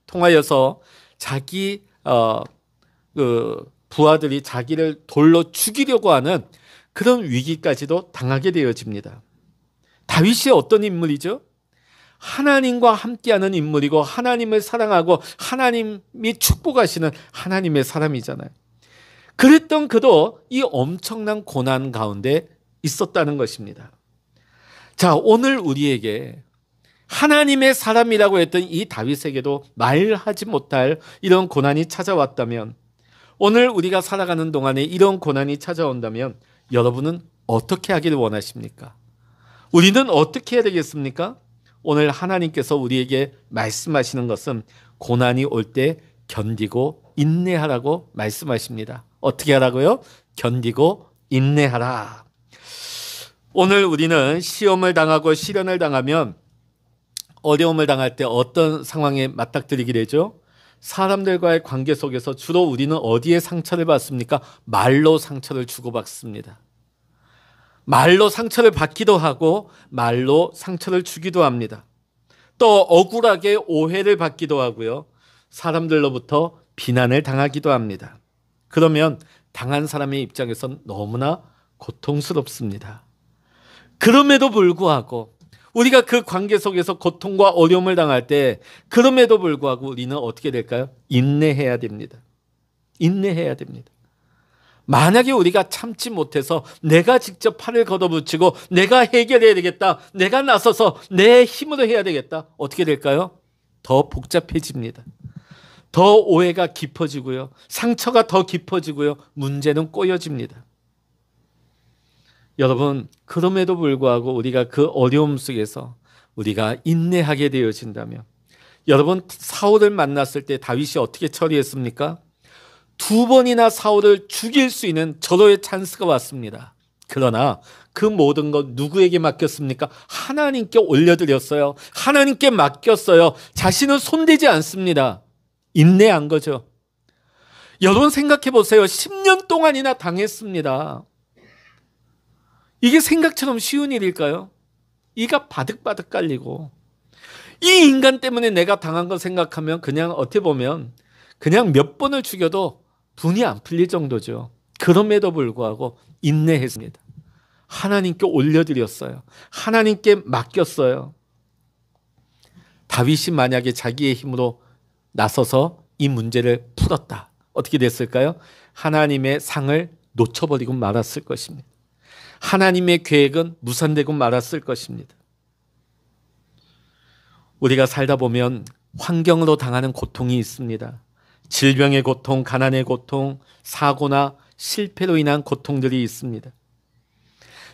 통하여서 자기 부하들이 자기를 돌로 죽이려고 하는 그런 위기까지도 당하게 되어집니다. 다윗이 어떤 인물이죠? 하나님과 함께하는 인물이고 하나님을 사랑하고 하나님이 축복하시는 하나님의 사람이잖아요. 그랬던 그도 이 엄청난 고난 가운데 있었다는 것입니다. 자, 오늘 우리에게 하나님의 사람이라고 했던 이 다윗에게도 말하지 못할 이런 고난이 찾아왔다면, 오늘 우리가 살아가는 동안에 이런 고난이 찾아온다면 여러분은 어떻게 하기를 원하십니까? 우리는 어떻게 해야 되겠습니까? 오늘 하나님께서 우리에게 말씀하시는 것은 고난이 올 때 견디고 인내하라고 말씀하십니다. 어떻게 하라고요? 견디고 인내하라. 오늘 우리는 시험을 당하고 시련을 당하면 어려움을 당할 때 어떤 상황에 맞닥뜨리게 되죠? 사람들과의 관계 속에서 주로 우리는 어디에 상처를 받습니까? 말로 상처를 주고받습니다. 말로 상처를 받기도 하고 말로 상처를 주기도 합니다. 또 억울하게 오해를 받기도 하고요. 사람들로부터 비난을 당하기도 합니다. 그러면 당한 사람의 입장에선 너무나 고통스럽습니다. 그럼에도 불구하고 우리가 그 관계 속에서 고통과 어려움을 당할 때 그럼에도 불구하고 우리는 어떻게 될까요? 인내해야 됩니다. 인내해야 됩니다. 만약에 우리가 참지 못해서 내가 직접 팔을 걷어붙이고 내가 해결해야 되겠다, 내가 나서서 내 힘으로 해야 되겠다, 어떻게 될까요? 더 복잡해집니다. 더 오해가 깊어지고요. 상처가 더 깊어지고요. 문제는 꼬여집니다. 여러분, 그럼에도 불구하고 우리가 그 어려움 속에서 우리가 인내하게 되어진다면, 여러분 사울을 만났을 때 다윗이 어떻게 처리했습니까? 2번이나 사울을 죽일 수 있는 절호의 찬스가 왔습니다. 그러나 그 모든 것 누구에게 맡겼습니까? 하나님께 올려드렸어요. 하나님께 맡겼어요. 자신은 손대지 않습니다. 인내한 거죠. 여러분 생각해 보세요. 10년 동안이나 당했습니다. 이게 생각처럼 쉬운 일일까요? 이가 바득바득 깔리고 이 인간 때문에 내가 당한 거 생각하면 그냥 어떻게 보면 그냥 몇 번을 죽여도 분이 안 풀릴 정도죠. 그럼에도 불구하고 인내했습니다. 하나님께 올려드렸어요. 하나님께 맡겼어요. 다윗이 만약에 자기의 힘으로 나서서 이 문제를 풀었다, 어떻게 됐을까요? 하나님의 상을 놓쳐버리고 말았을 것입니다. 하나님의 계획은 무산되고 말았을 것입니다. 우리가 살다 보면 환경으로 당하는 고통이 있습니다. 질병의 고통, 가난의 고통, 사고나 실패로 인한 고통들이 있습니다.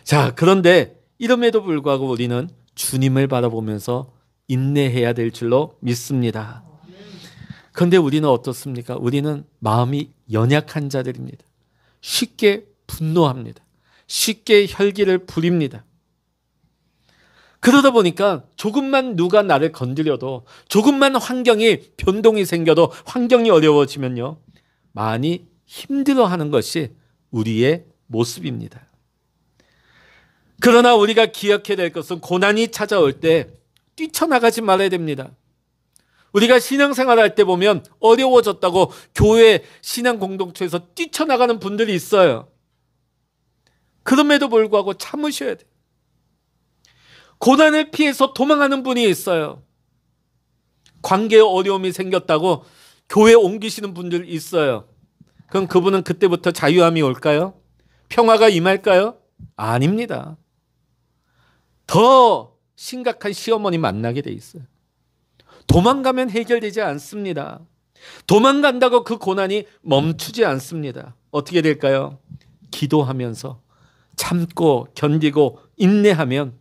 자, 그런데 이럼에도 불구하고 우리는 주님을 바라보면서 인내해야 될 줄로 믿습니다. 그런데 우리는 어떻습니까? 우리는 마음이 연약한 자들입니다. 쉽게 분노합니다. 쉽게 혈기를 부립니다. 그러다 보니까 조금만 누가 나를 건드려도, 조금만 환경이 변동이 생겨도, 환경이 어려워지면요, 많이 힘들어하는 것이 우리의 모습입니다. 그러나 우리가 기억해야 될 것은 고난이 찾아올 때 뛰쳐나가지 말아야 됩니다. 우리가 신앙생활할 때 보면 어려워졌다고 교회 신앙 공동체에서 뛰쳐나가는 분들이 있어요. 그럼에도 불구하고 참으셔야 돼요. 고난을 피해서 도망하는 분이 있어요. 관계에 어려움이 생겼다고 교회 옮기시는 분들 있어요. 그럼 그분은 그때부터 자유함이 올까요? 평화가 임할까요? 아닙니다. 더 심각한 시어머니 만나게 돼 있어요. 도망가면 해결되지 않습니다. 도망간다고 그 고난이 멈추지 않습니다. 어떻게 될까요? 기도하면서 참고 견디고 인내하면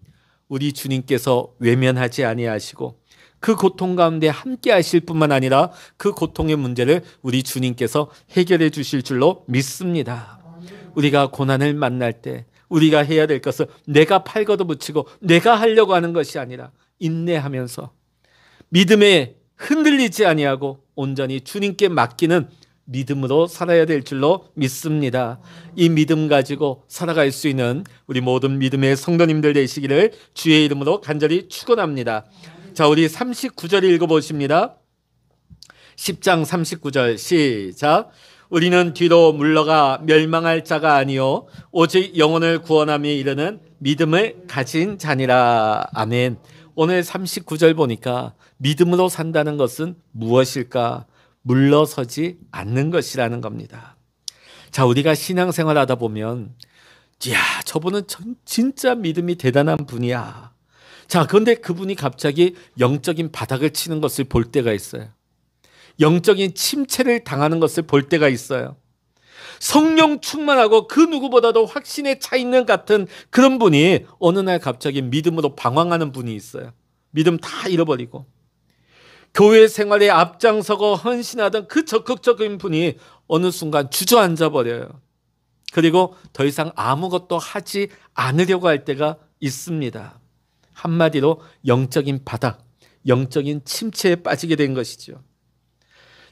우리 주님께서 외면하지 아니하시고 그 고통 가운데 함께 하실 뿐만 아니라 그 고통의 문제를 우리 주님께서 해결해 주실 줄로 믿습니다. 우리가 고난을 만날 때 우리가 해야 될 것은 내가 팔 걷어붙이고 내가 하려고 하는 것이 아니라 인내하면서 믿음에 흔들리지 아니하고 온전히 주님께 맡기는 믿음으로 살아야 될 줄로 믿습니다. 이 믿음 가지고 살아갈 수 있는 우리 모든 믿음의 성도님들 되시기를 주의 이름으로 간절히 축원합니다. 자, 우리 39절 읽어보십니다. 10장 39절 시작. 우리는 뒤로 물러가 멸망할 자가 아니요 오직 영혼을 구원함에 이르는 믿음을 가진 자니라. 아멘. 오늘 39절 보니까 믿음으로 산다는 것은 무엇일까? 물러서지 않는 것이라는 겁니다. 자, 우리가 신앙생활 하다 보면 이야, 저분은 진짜 믿음이 대단한 분이야. 자, 그런데 그분이 갑자기 영적인 바닥을 치는 것을 볼 때가 있어요. 영적인 침체를 당하는 것을 볼 때가 있어요. 성령 충만하고 그 누구보다도 확신에 차 있는 같은 그런 분이 어느 날 갑자기 믿음으로 방황하는 분이 있어요. 믿음 다 잃어버리고 교회 생활에 앞장서고 헌신하던 그 적극적인 분이 어느 순간 주저앉아 버려요. 그리고 더 이상 아무것도 하지 않으려고 할 때가 있습니다. 한마디로 영적인 바닥, 영적인 침체에 빠지게 된 것이죠.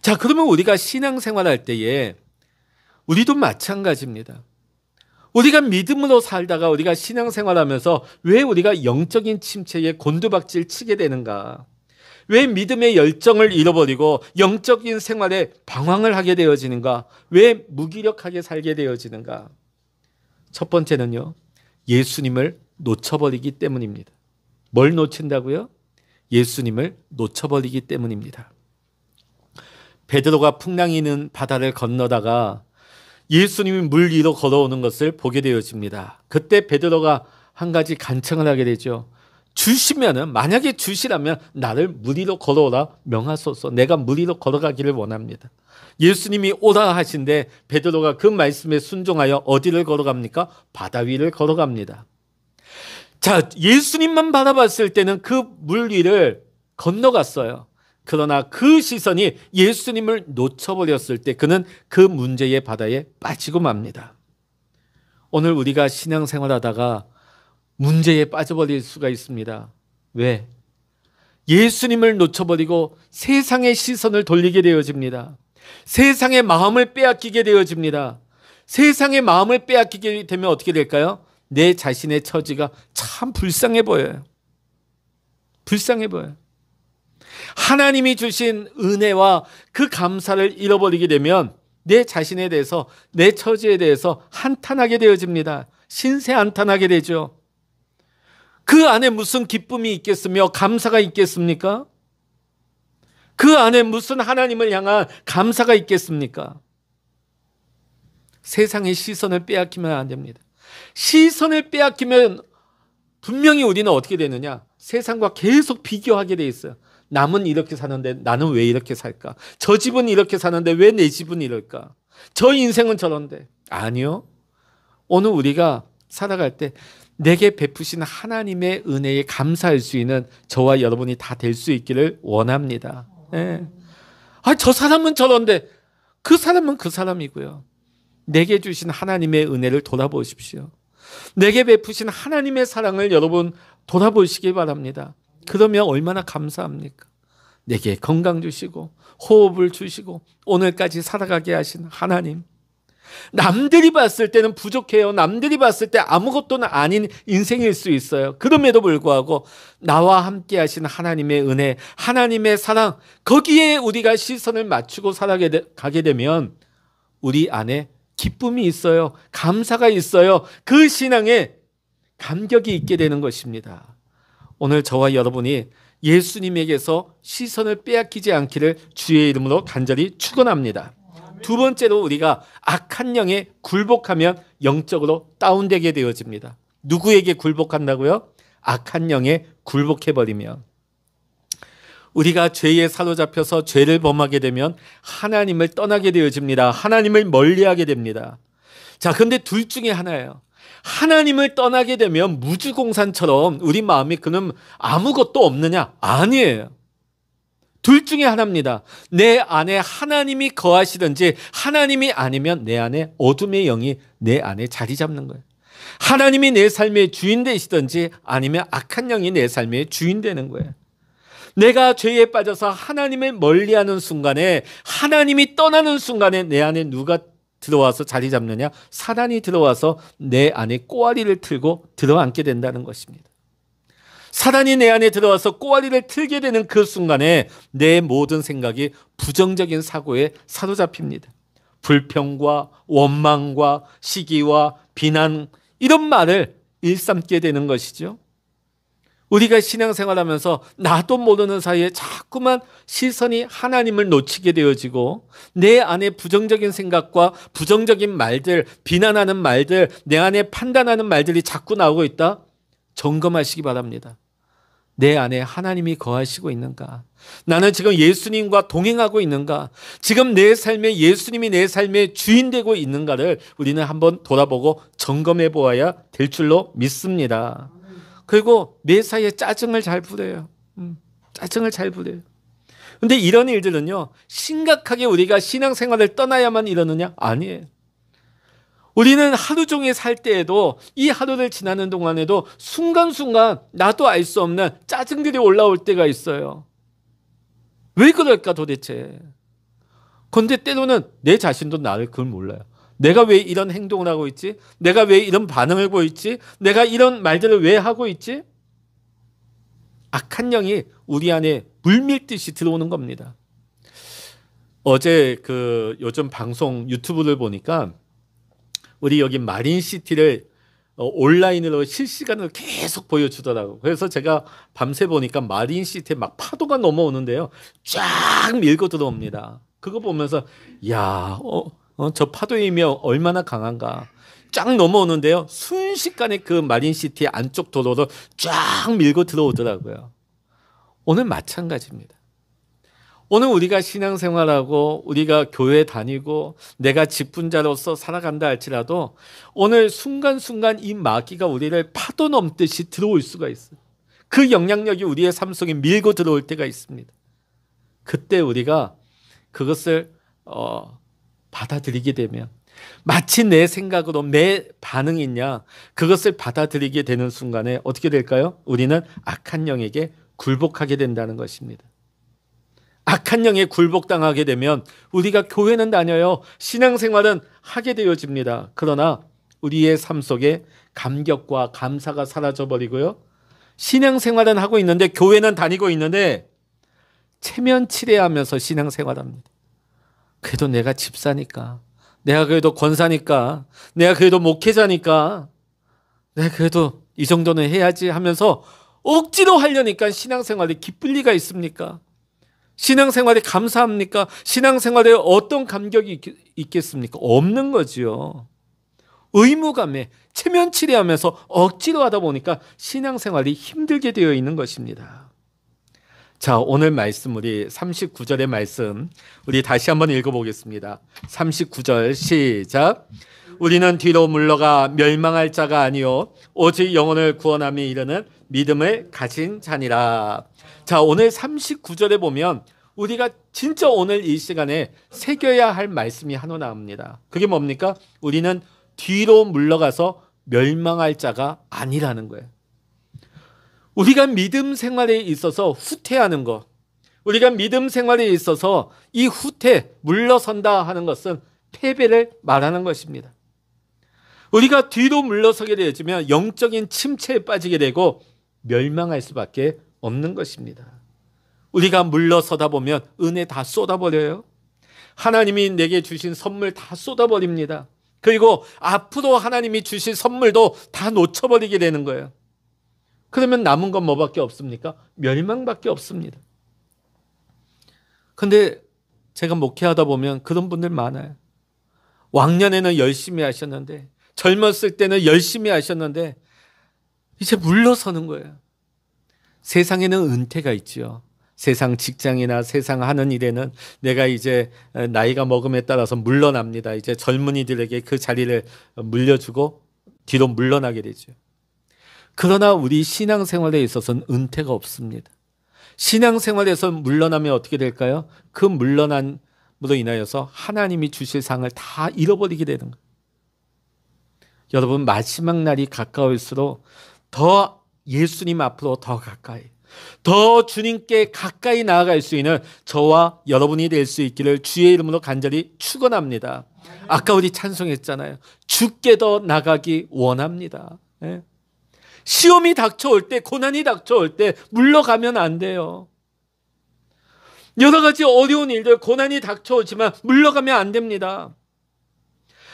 자, 그러면 우리가 신앙생활할 때에 우리도 마찬가지입니다. 우리가 믿음으로 살다가 우리가 신앙생활하면서 왜 우리가 영적인 침체에 곤두박질 치게 되는가? 왜 믿음의 열정을 잃어버리고 영적인 생활에 방황을 하게 되어지는가? 왜 무기력하게 살게 되어지는가? 첫 번째는요, 예수님을 놓쳐버리기 때문입니다. 뭘 놓친다고요? 예수님을 놓쳐버리기 때문입니다. 베드로가 풍랑이 있는 바다를 건너다가 예수님이 물 위로 걸어오는 것을 보게 되어집니다. 그때 베드로가 한 가지 간청을 하게 되죠. 주시면은, 만약에 주시라면 나를 물 위로 걸어오라 명하소서. 내가 물 위로 걸어가기를 원합니다. 예수님이 오라 하신데 베드로가 그 말씀에 순종하여 어디를 걸어갑니까? 바다 위를 걸어갑니다. 자, 예수님만 바라봤을 때는 그 물 위를 건너갔어요. 그러나 그 시선이 예수님을 놓쳐버렸을 때 그는 그 문제의 바다에 빠지고 맙니다. 오늘 우리가 신앙생활하다가 문제에 빠져버릴 수가 있습니다. 왜? 예수님을 놓쳐버리고 세상의 시선을 돌리게 되어집니다. 세상의 마음을 빼앗기게 되어집니다. 세상의 마음을 빼앗기게 되면 어떻게 될까요? 내 자신의 처지가 참 불쌍해 보여요. 불쌍해 보여요. 하나님이 주신 은혜와 그 감사를 잃어버리게 되면 내 자신에 대해서, 내 처지에 대해서 한탄하게 되어집니다. 신세한탄하게 되죠. 그 안에 무슨 기쁨이 있겠으며 감사가 있겠습니까? 그 안에 무슨 하나님을 향한 감사가 있겠습니까? 세상의 시선을 빼앗기면 안 됩니다. 시선을 빼앗기면 분명히 우리는 어떻게 되느냐? 세상과 계속 비교하게 돼 있어요. 남은 이렇게 사는데 나는 왜 이렇게 살까? 저 집은 이렇게 사는데 왜 내 집은 이럴까? 저 인생은 저런데. 아니요. 오늘 우리가 살아갈 때 내게 베푸신 하나님의 은혜에 감사할 수 있는 저와 여러분이 다 될 수 있기를 원합니다. 네. 저 사람은 저런데 그 사람은 그 사람이고요. 내게 주신 하나님의 은혜를 돌아보십시오. 내게 베푸신 하나님의 사랑을 여러분 돌아보시기 바랍니다. 그러면 얼마나 감사합니까? 내게 건강 주시고 호흡을 주시고 오늘까지 살아가게 하신 하나님. 남들이 봤을 때는 부족해요. 남들이 봤을 때 아무것도 아닌 인생일 수 있어요. 그럼에도 불구하고 나와 함께 하신 하나님의 은혜, 하나님의 사랑, 거기에 우리가 시선을 맞추고 살아가게 되면 우리 안에 기쁨이 있어요. 감사가 있어요. 그 신앙에 감격이 있게 되는 것입니다. 오늘 저와 여러분이 예수님에게서 시선을 빼앗기지 않기를 주의 이름으로 간절히 축원합니다. 두 번째로 우리가 악한 영에 굴복하면 영적으로 다운되게 되어집니다. 누구에게 굴복한다고요? 악한 영에 굴복해버리면. 우리가 죄에 사로잡혀서 죄를 범하게 되면 하나님을 떠나게 되어집니다. 하나님을 멀리하게 됩니다. 자, 근데 둘 중에 하나예요. 하나님을 떠나게 되면 무주공산처럼 우리 마음이 그는 아무것도 없느냐? 아니에요. 둘 중에 하나입니다. 내 안에 하나님이 거하시든지 하나님이 아니면 내 안에 어둠의 영이 내 안에 자리 잡는 거예요. 하나님이 내 삶의 주인 되시든지 아니면 악한 영이 내 삶의 주인 되는 거예요. 내가 죄에 빠져서 하나님을 멀리하는 순간에, 하나님이 떠나는 순간에 내 안에 누가 들어와서 자리 잡느냐? 사단이 들어와서 내 안에 꼬아리를 틀고 들어앉게 된다는 것입니다. 사단이 내 안에 들어와서 꼬아리를 틀게 되는 그 순간에 내 모든 생각이 부정적인 사고에 사로잡힙니다. 불평과 원망과 시기와 비난, 이런 말을 일삼게 되는 것이죠. 우리가 신앙생활하면서 나도 모르는 사이에 자꾸만 시선이 하나님을 놓치게 되어지고 내 안에 부정적인 생각과 부정적인 말들, 비난하는 말들, 내 안에 판단하는 말들이 자꾸 나오고 있다. 점검하시기 바랍니다. 내 안에 하나님이 거하시고 있는가? 나는 지금 예수님과 동행하고 있는가? 지금 내 삶에 예수님이 내 삶의 주인 되고 있는가를 우리는 한번 돌아보고 점검해 보아야 될 줄로 믿습니다. 그리고 매사에 짜증을 잘 부려요. 짜증을 잘 부려요. 근데 이런 일들은요, 심각하게 우리가 신앙생활을 떠나야만 이러느냐? 아니에요. 우리는 하루 종일 살 때에도, 이 하루를 지나는 동안에도 순간순간 나도 알 수 없는 짜증들이 올라올 때가 있어요. 왜 그럴까 도대체? 그런데 때로는 내 자신도 나를 그걸 몰라요. 내가 왜 이런 행동을 하고 있지? 내가 왜 이런 반응을 보이지? 내가 이런 말들을 왜 하고 있지? 악한 영이 우리 안에 물밀듯이 들어오는 겁니다. 어제 요즘 방송 유튜브를 보니까 우리 여기 마린시티를 온라인으로 실시간으로 계속 보여주더라고요. 그래서 제가 밤새 보니까 마린시티에 막 파도가 넘어오는데요. 쫙 밀고 들어옵니다. 그거 보면서 저 파도의 힘이 얼마나 강한가. 쫙 넘어오는데요. 순식간에 그 마린시티 안쪽 도로로 쫙 밀고 들어오더라고요. 오늘 마찬가지입니다. 오늘 우리가 신앙생활하고 우리가 교회 다니고 내가 직분자로서 살아간다 할지라도 오늘 순간순간 이 마귀가 우리를 파도 넘듯이 들어올 수가 있어요. 그 영향력이 우리의 삶 속에 밀고 들어올 때가 있습니다. 그때 우리가 그것을 받아들이게 되면 마치 내 생각으로 내 반응이냐 그것을 받아들이게 되는 순간에 어떻게 될까요? 우리는 악한 영에게 굴복하게 된다는 것입니다. 악한 영에 굴복당하게 되면 우리가 교회는 다녀요. 신앙생활은 하게 되어집니다. 그러나 우리의 삶 속에 감격과 감사가 사라져버리고요. 신앙생활은 하고 있는데 교회는 다니고 있는데 체면치레하면서 신앙생활합니다. 그래도 내가 집사니까, 내가 그래도 권사니까, 내가 그래도 목회자니까, 내가 그래도 이 정도는 해야지 하면서 억지로 하려니까 신앙생활에 기쁠 리가 있습니까? 신앙생활에 감사합니까? 신앙생활에 어떤 감격이 있겠습니까? 없는 거지요. 의무감에 체면치레하면서 억지로 하다 보니까 신앙생활이 힘들게 되어 있는 것입니다. 자, 오늘 말씀 우리 39절의 말씀 우리 다시 한번 읽어보겠습니다. 39절 시작. 우리는 뒤로 물러가 멸망할 자가 아니요 오직 영혼을 구원함에 이르는 믿음을 가진 자니라. 자, 오늘 39절에 보면 우리가 진짜 오늘 이 시간에 새겨야 할 말씀이 하나 나옵니다. 그게 뭡니까? 우리는 뒤로 물러가서 멸망할 자가 아니라는 거예요. 우리가 믿음 생활에 있어서 후퇴하는 것, 우리가 믿음 생활에 있어서 이 후퇴, 물러선다 하는 것은 패배를 말하는 것입니다. 우리가 뒤로 물러서게 되어지면 영적인 침체에 빠지게 되고 멸망할 수밖에 없는 것입니다. 우리가 물러서다 보면 은혜 다 쏟아버려요. 하나님이 내게 주신 선물 다 쏟아버립니다. 그리고 앞으로 하나님이 주실 선물도 다 놓쳐버리게 되는 거예요. 그러면 남은 건 뭐밖에 없습니까? 멸망밖에 없습니다. 근데 제가 목회하다 보면 그런 분들 많아요. 왕년에는 열심히 하셨는데, 젊었을 때는 열심히 하셨는데 이제 물러서는 거예요. 세상에는 은퇴가 있지요. 세상 직장이나 세상 하는 일에는 내가 이제 나이가 먹음에 따라서 물러납니다. 이제 젊은이들에게 그 자리를 물려주고 뒤로 물러나게 되죠. 그러나 우리 신앙생활에 있어서는 은퇴가 없습니다. 신앙생활에서 물러나면 어떻게 될까요? 그 물러남으로 인하여서 하나님이 주실 상을 다 잃어버리게 되는 거예요. 여러분, 마지막 날이 가까울수록 더 예수님 앞으로 더 가까이, 더 주님께 가까이 나아갈 수 있는 저와 여러분이 될 수 있기를 주의 이름으로 간절히 축원합니다. 아까 우리 찬송했잖아요. 주께 더 나가기 원합니다. 예? 시험이 닥쳐올 때, 고난이 닥쳐올 때 물러가면 안 돼요. 여러 가지 어려운 일들, 고난이 닥쳐오지만 물러가면 안 됩니다.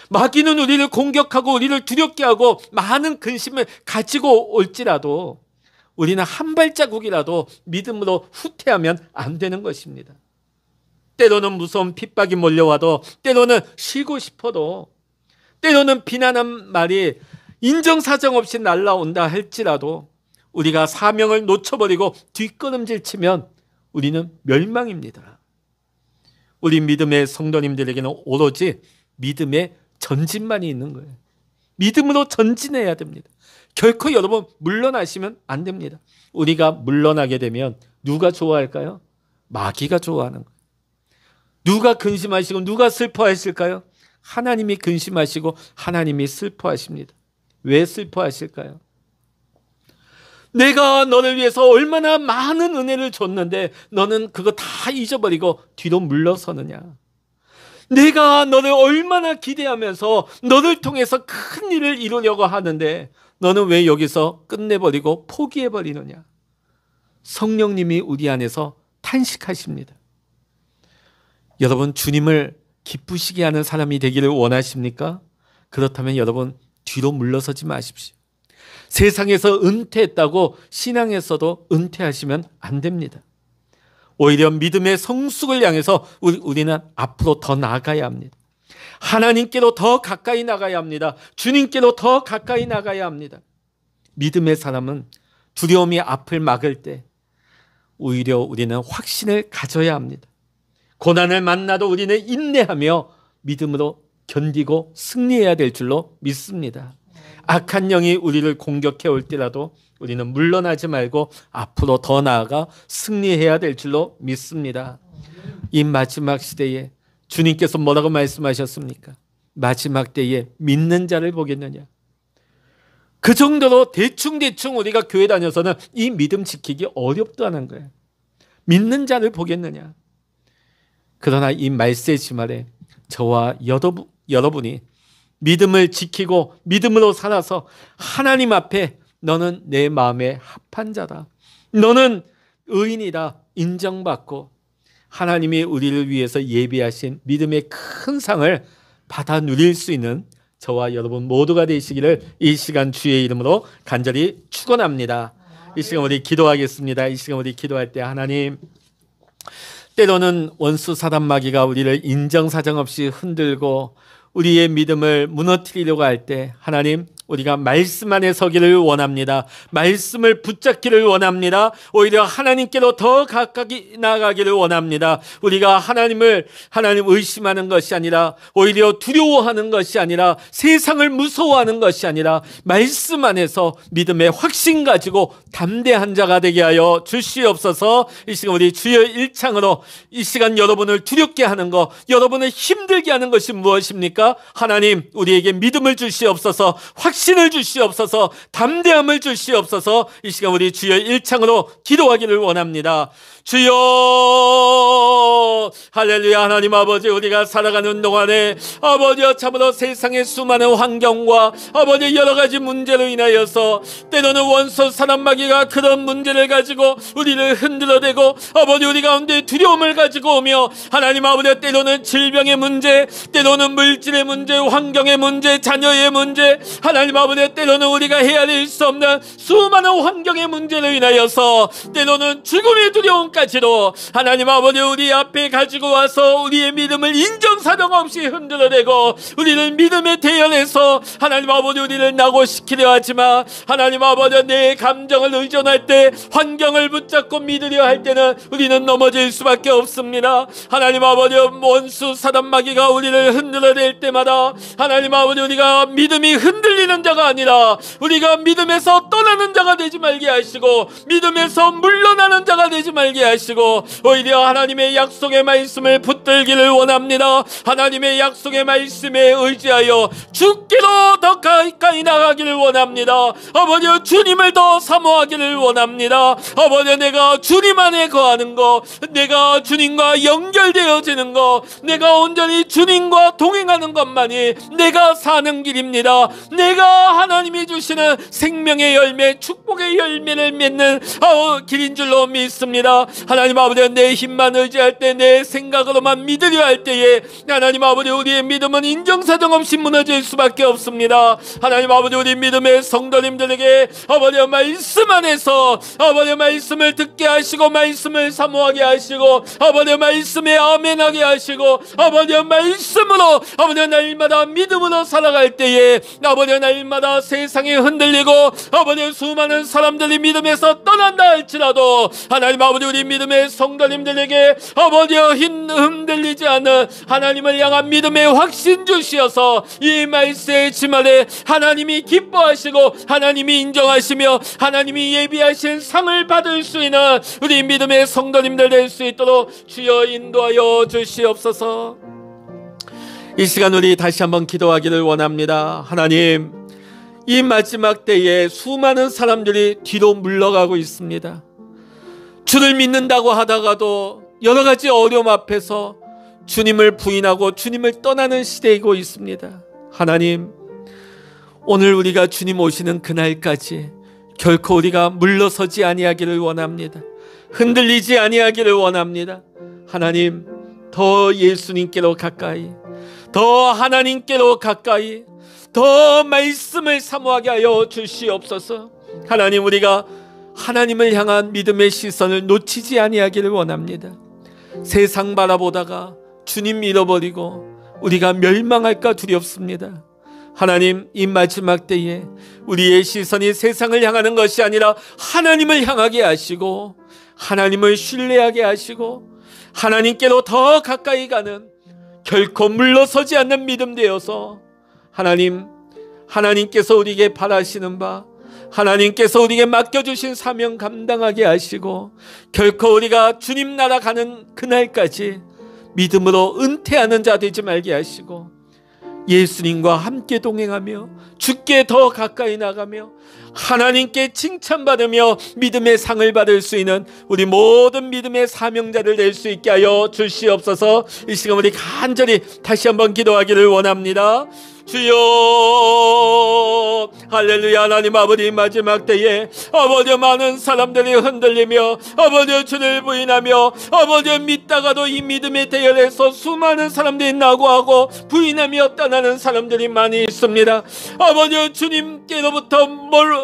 마귀는 우리를 공격하고 우리를 두렵게 하고 많은 근심을 가지고 올지라도 우리는 한 발자국이라도 믿음으로 후퇴하면 안 되는 것입니다. 때로는 무서운 핍박이 몰려와도, 때로는 쉬고 싶어도, 때로는 비난한 말이 인정사정 없이 날라온다 할지라도 우리가 사명을 놓쳐버리고 뒷걸음질 치면 우리는 멸망입니다. 우리 믿음의 성도님들에게는 오로지 믿음의 전진만이 있는 거예요. 믿음으로 전진해야 됩니다. 결코 여러분 물러나시면 안 됩니다. 우리가 물러나게 되면 누가 좋아할까요? 마귀가 좋아하는 거예요. 누가 근심하시고 누가 슬퍼하실까요? 하나님이 근심하시고 하나님이 슬퍼하십니다. 왜 슬퍼하실까요? 내가 너를 위해서 얼마나 많은 은혜를 줬는데 너는 그거 다 잊어버리고 뒤로 물러서느냐? 내가 너를 얼마나 기대하면서 너를 통해서 큰 일을 이루려고 하는데 너는 왜 여기서 끝내버리고 포기해버리느냐? 성령님이 우리 안에서 탄식하십니다. 여러분, 주님을 기쁘시게 하는 사람이 되기를 원하십니까? 그렇다면 여러분, 뒤로 물러서지 마십시오. 세상에서 은퇴했다고 신앙에서도 은퇴하시면 안 됩니다. 오히려 믿음의 성숙을 향해서 우리는 앞으로 더 나아가야 합니다. 하나님께로 더 가까이 나가야 합니다. 주님께로 더 가까이 나가야 합니다. 믿음의 사람은 두려움이 앞을 막을 때 오히려 우리는 확신을 가져야 합니다. 고난을 만나도 우리는 인내하며 믿음으로 견디고 승리해야 될 줄로 믿습니다. 악한 영이 우리를 공격해 올 때라도 우리는 물러나지 말고 앞으로 더 나아가 승리해야 될 줄로 믿습니다. 이 마지막 시대에 주님께서 뭐라고 말씀하셨습니까? 마지막 때에 믿는 자를 보겠느냐? 그 정도로 대충 우리가 교회 다녀서는 이 믿음 지키기 어렵다는 거예요. 믿는 자를 보겠느냐? 그러나 이 말세지 말에 저와 여러분이 믿음을 지키고 믿음으로 살아서 하나님 앞에 너는 내 마음에 합한 자다, 너는 의인이다 인정받고 하나님이 우리를 위해서 예비하신 믿음의 큰 상을 받아 누릴 수 있는 저와 여러분 모두가 되시기를 이 시간 주의 이름으로 간절히 축원합니다. 이 시간 우리 기도하겠습니다. 이 시간 우리 기도할 때 하나님, 때로는 원수 사단 마귀가 우리를 인정사정 없이 흔들고 우리의 믿음을 무너뜨리려고 할 때 하나님, 우리가 말씀 안에 서기를 원합니다. 말씀을 붙잡기를 원합니다. 오히려 하나님께로 더 가까이 나아가기를 원합니다. 우리가 하나님 의심하는 것이 아니라, 오히려 두려워하는 것이 아니라, 세상을 무서워하는 것이 아니라 말씀 안에서 믿음의 확신 가지고 담대한 자가 되게 하여 주시옵소서. 이 시간 우리 주여 일창으로 이 시간 여러분을 두렵게 하는 것, 여러분을 힘들게 하는 것이 무엇입니까? 하나님, 우리에게 믿음을 주시옵소서, 확신을 주시옵소서, 담대함을 주시옵소서. 이 시간 우리 주여 일창으로 기도하기를 원합니다. 주여, 할렐루야. 하나님 아버지, 우리가 살아가는 동안에 아버지여, 참으로 세상의 수많은 환경과 아버지 여러 가지 문제로 인하여서 때로는 원수 사람 마귀가 그런 문제를 가지고 우리를 흔들어대고 아버지 우리 가운데 두려움을 가지고 오며, 하나님 아버지 때로는 질병의 문제, 때로는 물질의 문제, 환경의 문제, 자녀의 문제, 하나님 아버지 때로는 우리가 헤아릴 수 없는 수많은 환경의 문제로 인하여서 때로는 죽음의 두려움까지도 하나님 아버지 우리 앞에 가지고 와서 우리의 믿음을 인정사정 없이 흔들어내고 우리를 믿음의 대열에서 하나님 아버지 우리를 낙오시키려 하지만, 하나님 아버지 내 감정을 의존할 때, 환경을 붙잡고 믿으려 할 때는 우리는 넘어질 수밖에 없습니다. 하나님 아버지 원수 사단 마귀가 우리를 흔들어낼 때마다 하나님 아버지 우리가 믿음이 흔들리는 자가 아니라 우리가 믿음에서 떠나는 자가 되지 말게 하시고, 믿음에서 물러나는 자가 되지 말게 하시고, 오히려 하나님의 약속의 말씀을 붙들기를 원합니다. 하나님의 약속의 말씀에 의지하여 주께로 더 가까이 나가기를 원합니다. 아버지 주님을 더 사모하기를 원합니다. 아버지 내가 주님 안에 거하는 것, 내가 주님과 연결되어지는 것, 내가 온전히 주님과 동행하는 것만이 내가 사는 길입니다. 내가 하나님이 주시는 생명의 열매, 축복의 열매를 맺는 길인 줄로 믿습니다. 하나님 아버지 내 힘만 의지할 때, 내 생각으로만 믿으려 할 때에 하나님 아버지 우리의 믿음은 인정사정 없이 무너질 수밖에 없습니다. 하나님 아버지 우리 믿음의 성도님들에게 아버지 말씀 안에서 아버지 말씀을 듣게 하시고, 말씀을 사모하게 하시고, 아버지 말씀에 아멘하게 하시고, 아버지 말씀으로 아버지 날마다 믿음으로 살아갈 때에 아버지 날마다 세상이 흔들리고 아버지 수많은 사람들이 믿음에서 떠난다 할지라도 하나님 아버지 우리 믿음의 성도님들에게 아버지 흔들리지 않는 하나님을 향한 믿음의 확신 주시어서 이 말세의 지말에 하나님이 기뻐하시고 하나님이 인정하시며 하나님이 예비하신 상을 받을 수 있는 우리 믿음의 성도님들 될 수 있도록 주여 인도하여 주시옵소서. 이 시간 우리 다시 한번 기도하기를 원합니다. 하나님, 이 마지막 때에 수많은 사람들이 뒤로 물러가고 있습니다. 주를 믿는다고 하다가도 여러 가지 어려움 앞에서 주님을 부인하고 주님을 떠나는 시대이고 있습니다. 하나님, 오늘 우리가 주님 오시는 그날까지 결코 우리가 물러서지 아니하기를 원합니다. 흔들리지 아니하기를 원합니다. 하나님, 더 예수님께로 가까이, 더 하나님께로 가까이, 더 말씀을 사모하게 하여 주시옵소서. 하나님, 우리가 하나님을 향한 믿음의 시선을 놓치지 아니하기를 원합니다. 세상 바라보다가 주님 잃어버리고 우리가 멸망할까 두렵습니다. 하나님, 이 마지막 때에 우리의 시선이 세상을 향하는 것이 아니라 하나님을 향하게 하시고, 하나님을 신뢰하게 하시고, 하나님께로 더 가까이 가는, 결코 물러서지 않는 믿음 되어서 하나님, 하나님께서 우리에게 바라시는 바, 하나님께서 우리에게 맡겨주신 사명 감당하게 하시고, 결코 우리가 주님 나라 가는 그날까지 믿음으로 은퇴하는 자 되지 말게 하시고, 예수님과 함께 동행하며 주께 더 가까이 나가며 하나님께 칭찬받으며 믿음의 상을 받을 수 있는 우리 모든 믿음의 사명자를 될 수 있게 하여 주시옵소서. 이 시간 우리 간절히 다시 한번 기도하기를 원합니다. 주여, 할렐루야. 하나님 아버지, 마지막 때에 아버지 많은 사람들이 흔들리며 아버지 주를 부인하며 아버지 믿다가도 이 믿음의 대열에서 수많은 사람들이 낙오하고 부인하며 떠나는 사람들이 많이 있습니다. 아버지 주님께로부터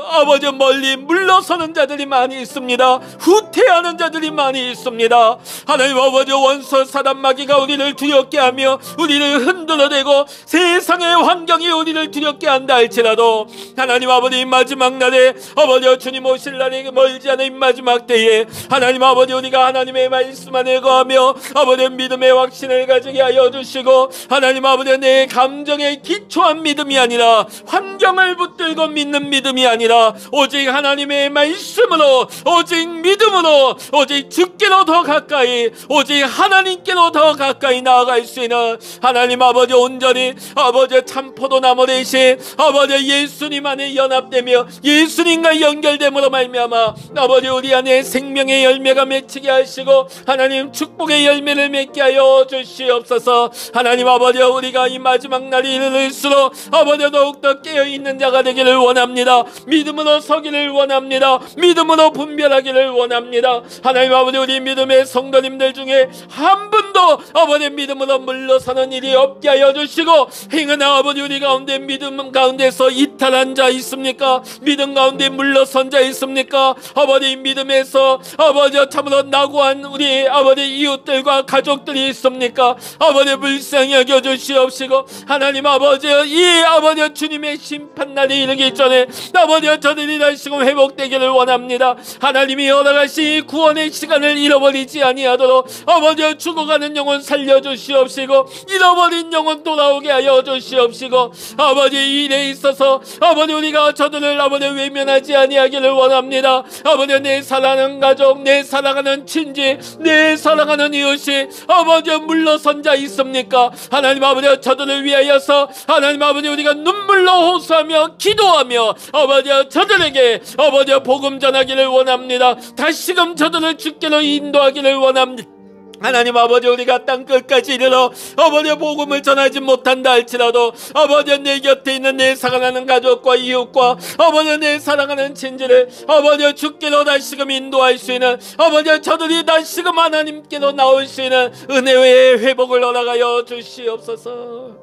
아버지 멀리 물러서는 자들이 많이 있습니다. 후퇴하는 자들이 많이 있습니다. 하나님 아버지, 원수 사단 마귀가 우리를 두렵게 하며 우리를 흔들어대고 세상의 환경이 우리를 두렵게 한다 할지라도 하나님 아버지 마지막 날에 아버지 주님 오실 날이 멀지 않은 이 마지막 때에 하나님 아버지 우리가 하나님의 말씀 안에 거하며 아버지 믿음의 확신을 가지게 하여 주시고 하나님 아버지 내 감정에 기초한 믿음이 아니라 환경을 붙들고 믿는 믿음이 아니라 오직 하나님의 말씀으로 오직 믿음으로 오직 주께로 더 가까이 오직 하나님께로 더 가까이 나아갈 수 있는 하나님 아버지 온전히 아버지 참포도나무 대신 아버지 예수님 안에 연합되며 예수님과 연결됨으로 말미암아 아버지 우리 안에 생명의 열매가 맺히게 하시고 하나님 축복의 열매를 맺게 하여 주시옵소서. 하나님 아버지 우리가 이 마지막 날이 이르를수록 아버지 더욱더 깨어있는 자가 되기를 원합니다. 믿음으로 서기를 원합니다. 믿음으로 분별하기를 원합니다. 하나님 아버지 우리 믿음의 성도님들 중에 한 분도 아버지 믿음으로 물러서는 일이 없게 하여 주시고 행하나 아버지 우리 가운데 믿음 가운데서 이탈한 자 있습니까? 믿음 가운데 물러선 자 있습니까? 아버지 믿음에서 아버지 참으로 낙오한 우리 아버지 이웃들과 가족들이 있습니까? 아버지 불쌍히 여겨 주시옵시고 하나님 아버지 이 아버지 주님의 심판날이 이르기 전에 아버지 저들이 다시금 회복되기를 원합니다. 하나님이 허락하신 구원의 시간을 잃어버리지 아니하도록 아버지 죽어가는 영혼 살려주시옵시고 잃어버린 영혼 돌아오게 하여 주시옵시고 아버지 이 일에 있어서 아버지 우리가 저들을 아버지 외면하지 아니하기를 원합니다. 아버지 내 사랑하는 가족 내 사랑하는 친지 내 사랑하는 이웃이 아버지 물러선 자 있습니까? 하나님 아버지 저들을 위하여서 하나님 아버지 우리가 눈물로 호소하며 기도하며 아버지 저들에게 아버지 복음 전하기를 원합니다. 다시금 저들을 주께로 인도하기를 원합니다. 하나님 아버지 우리가 땅끝까지 이르러 아버지 복음을 전하지 못한다 할지라도 아버지 내 곁에 있는 내 사랑하는 가족과 이웃과 아버지 내 사랑하는 친지를 아버지 주께로 다시금 인도할 수 있는 아버지 저들이 다시금 하나님께로 나올 수 있는 은혜의 회복을 허락하여 주시옵소서.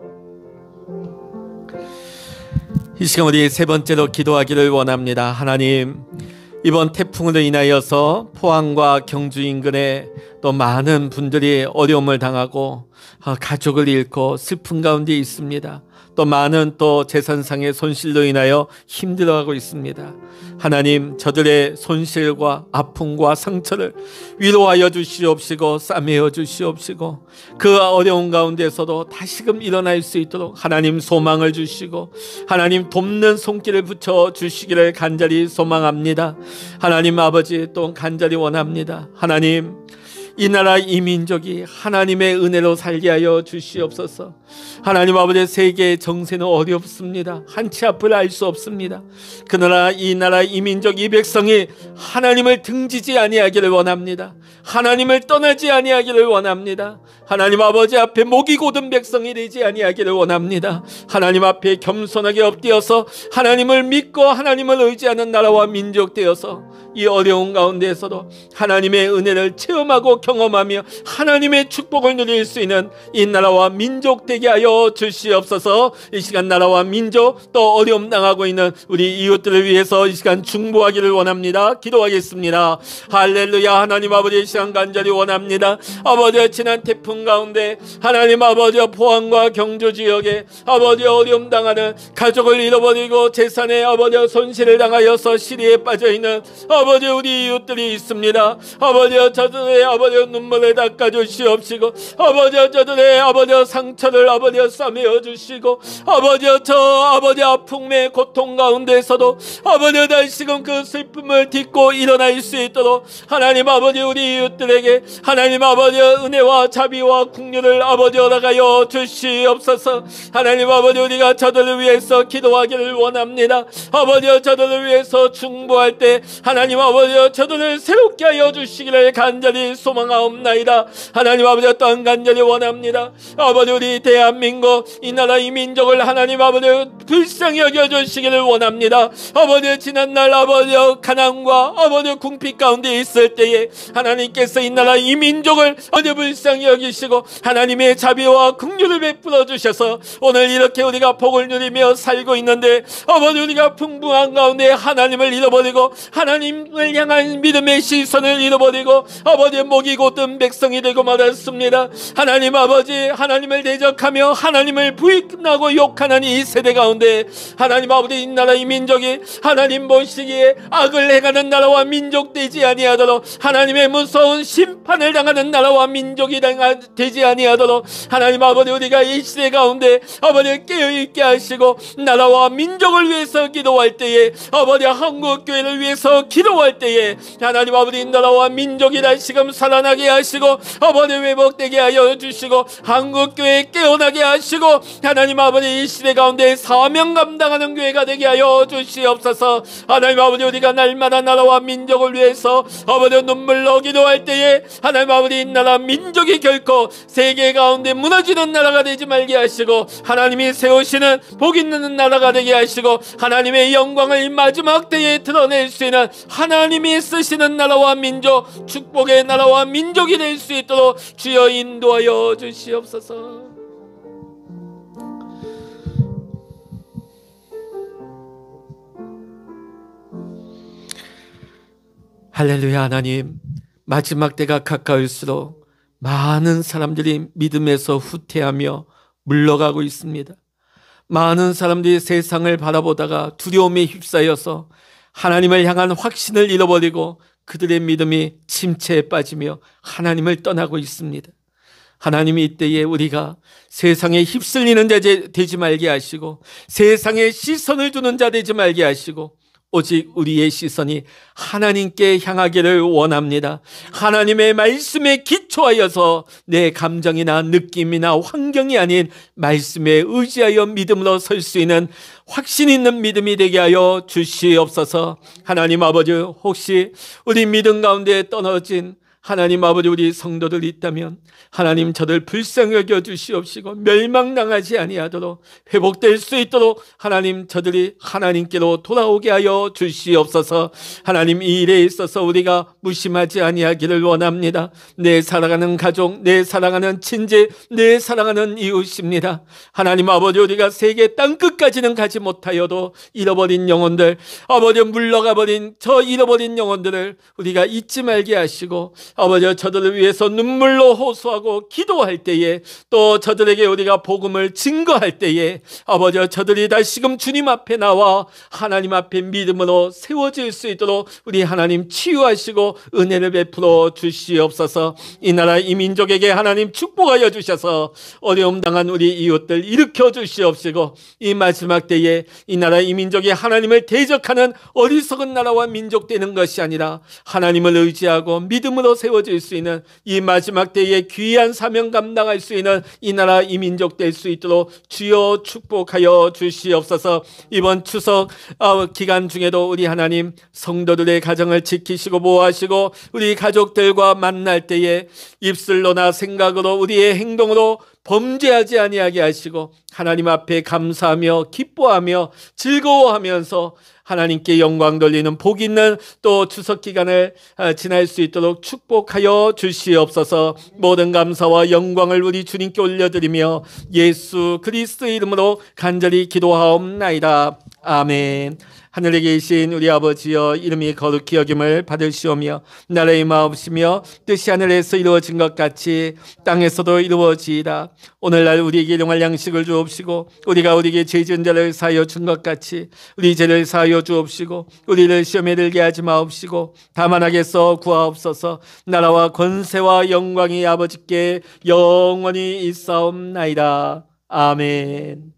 이 시간 우리 세 번째로 기도하기를 원합니다. 하나님 이번 태풍으로 인하여서 포항과 경주 인근에 또 많은 분들이 어려움을 당하고 가족을 잃고 슬픈 가운데 있습니다. 또 많은 또 재산상의 손실로 인하여 힘들어하고 있습니다. 하나님 저들의 손실과 아픔과 상처를 위로하여 주시옵시고 싸매어 주시옵시고 그 어려운 가운데서도 다시금 일어날 수 있도록 하나님 소망을 주시고 하나님 돕는 손길을 붙여 주시기를 간절히 소망합니다. 하나님 아버지 또 간절히 원합니다. 하나님 이 나라 이 민족이 하나님의 은혜로 살게 하여 주시옵소서. 하나님 아버지 세계의 정세는 어렵습니다. 한치 앞을 알 수 없습니다. 그러나 이 나라 이 민족 이 백성이 하나님을 등지지 아니하기를 원합니다. 하나님을 떠나지 아니하기를 원합니다. 하나님 아버지 앞에 목이 곧은 백성이 되지 아니하기를 원합니다. 하나님 앞에 겸손하게 엎드려서 하나님을 믿고 하나님을 의지하는 나라와 민족 되어서 이 어려운 가운데에서도 하나님의 은혜를 체험하고 경험하며 하나님의 축복을 누릴 수 있는 이 나라와 민족 되게 하여 주시옵소서. 이 시간 나라와 민족 또 어려움 당하고 있는 우리 이웃들을 위해서 이 시간 중보하기를 원합니다. 기도하겠습니다. 할렐루야. 하나님 아버지 이 시간 간절히 원합니다. 아버지 지난 태풍 가운데 하나님 아버지 포항과 경주 지역에 아버지 어려움 당하는 가족을 잃어버리고 재산에 아버지 손실을 당하여서 시리에 빠져있는 아버지 우리 이웃들이 있습니다. 아버지 저들의 아버지 눈물을 닦아주시옵시고 아버지 저들의 아버지 상처를 아버지 싸매어 주시고 아버지 아버지 아픔의 고통 가운데서도 아버지 다시금 그 슬픔을 딛고 일어날 수 있도록 하나님 아버지 우리 이웃들에게 하나님 아버지 은혜와 자비와 긍휼을 아버지 허락하여 주시옵소서. 하나님 아버지 우리가 저들을 위해서 기도하기를 원합니다. 아버지 저들을 위해서 중보할 때 하나님 아버지 저들을 새롭게 하여 주시기를 간절히 소망하옵나이다. 하나님 아버지 또한 간절히 원합니다. 아버지 우리 대한민국 이 나라 이 민족을 하나님 아버지 불쌍히 여겨주시기를 원합니다. 아버지 지난날 아버지 가난과 아버지 궁핍 가운데 있을 때에 하나님께서 이 나라 이 민족을 아버지 불쌍히 여기시고 하나님의 자비와 긍휼을 베풀어 주셔서 오늘 이렇게 우리가 복을 누리며 살고 있는데 아버지 우리가 풍부한 가운데 하나님을 잃어버리고 하나님을 향한 믿음의 시선을 잃어버리고 아버지 목이 우리 곧은 백성이 되고 말았습니다. 하나님 아버지, 하나님을 대적하며 하나님을 부인하고 욕하는 이 세대 가운데 하나님 아버지, 이 나라 이 민족이 하나님 보시기에 악을 행하는 나라와 민족 되지 아니하도록, 하나님의 무서운 심판을 당하는 나라와 민족이 되지 아니하도록 하나님 아버지, 우리가 이 시대 가운데 아버지 깨어있게 하시고 나라와 민족을 위해서 기도할 때에, 아버지 한국교회를 위해서 기도할 때에 하나님 아버지, 나라와 민족이 다시금 살아나게 하시고 아버지 회복되게 하여 주시고 한국교회 깨어나게 하시고 하나님 아버지, 이 시대 가운데 사명 감당하는 교회가 되게 하여 주시옵소서. 하나님 아버지, 우리가 날마다 나라와 민족을 위해서 아버지 눈물로 기도할 때에 하나님 아버지, 이 나라 민족이 결코 세계 가운데 무너지는 나라가 되지 말게 하시고 하나님이 세우시는 복 있는 나라가 되게 하시고 하나님의 영광을 마지막 때에 드러낼 수 있는 하나님이 쓰시는 나라와 민족, 축복의 나라와 민족이 될 수 있도록 주여 인도하여 주시옵소서. 할렐루야. 하나님, 마지막 때가 가까울수록 많은 사람들이 믿음에서 후퇴하며 물러가고 있습니다. 많은 사람들이 세상을 바라보다가 두려움에 휩싸여서 하나님을 향한 확신을 잃어버리고 그들의 믿음이 침체에 빠지며 하나님을 떠나고 있습니다. 하나님이 이때에 우리가 세상에 휩쓸리는 자 되지 말게 하시고 세상에 시선을 두는 자 되지 말게 하시고 오직 우리의 시선이 하나님께 향하기를 원합니다. 하나님의 말씀에 기초하여서 내 감정이나 느낌이나 환경이 아닌 말씀에 의지하여 믿음으로 설 수 있는 확신 있는 믿음이 되게 하여 주시옵소서. 하나님 아버지, 혹시 우리 믿음 가운데 떨어진 하나님 아버지, 우리 성도들 있다면 하나님 저들 불쌍히 여겨 주시옵시고 멸망당하지 아니하도록 회복될 수 있도록 하나님 저들이 하나님께로 돌아오게 하여 주시옵소서. 하나님, 이 일에 있어서 우리가 무심하지 아니하기를 원합니다. 내 사랑하는 가족, 내 사랑하는 친지, 내 사랑하는 이웃입니다. 하나님 아버지, 우리가 세계 땅끝까지는 가지 못하여도 잃어버린 영혼들, 아버지 물러가버린 저 잃어버린 영혼들을 우리가 잊지 말게 하시고 아버지, 저들을 위해서 눈물로 호소하고 기도할 때에 또 저들에게 우리가 복음을 증거할 때에 아버지, 저들이 다시금 주님 앞에 나와 하나님 앞에 믿음으로 세워질 수 있도록 우리 하나님 치유하시고 은혜를 베풀어 주시옵소서. 이 나라 이 민족에게 하나님 축복하여 주셔서 어려움 당한 우리 이웃들 일으켜 주시옵시고 이 마지막 때에 이 나라 이 민족이 하나님을 대적하는 어리석은 나라와 민족 되는 것이 아니라 하나님을 의지하고 믿음으로 세워질 수 있는 이 마지막 때에 귀한 사명 감당할 수 있는 이 나라 이 민족 될 수 있도록 주여 축복하여 주시옵소서. 이번 추석 기간 중에도 우리 하나님 성도들의 가정을 지키시고 보호하시고 우리 가족들과 만날 때에 입술로나 생각으로 우리의 행동으로 범죄하지 아니하게 하시고 하나님 앞에 감사하며 기뻐하며 즐거워하면서 하나님께 영광 돌리는 복 있는 또 추석 기간을 지날 수 있도록 축복하여 주시옵소서. 모든 감사와 영광을 우리 주님께 올려드리며 예수 그리스도의 이름으로 간절히 기도하옵나이다. 아멘. 하늘에 계신 우리 아버지여, 이름이 거룩히 여김을 받으시오며 나라의 마옵시며 뜻이 하늘에서 이루어진 것 같이 땅에서도 이루어지이다. 오늘날 우리에게 일용할 양식을 주옵시고 우리가 우리에게 죄 지은 자를 사하여 준 것 같이 우리 죄를 사하여 주옵시고 우리를 시험에 들게 하지 마옵시고 다만 악에서 구하옵소서. 나라와 권세와 영광이 아버지께 영원히 있사옵나이다. 아멘.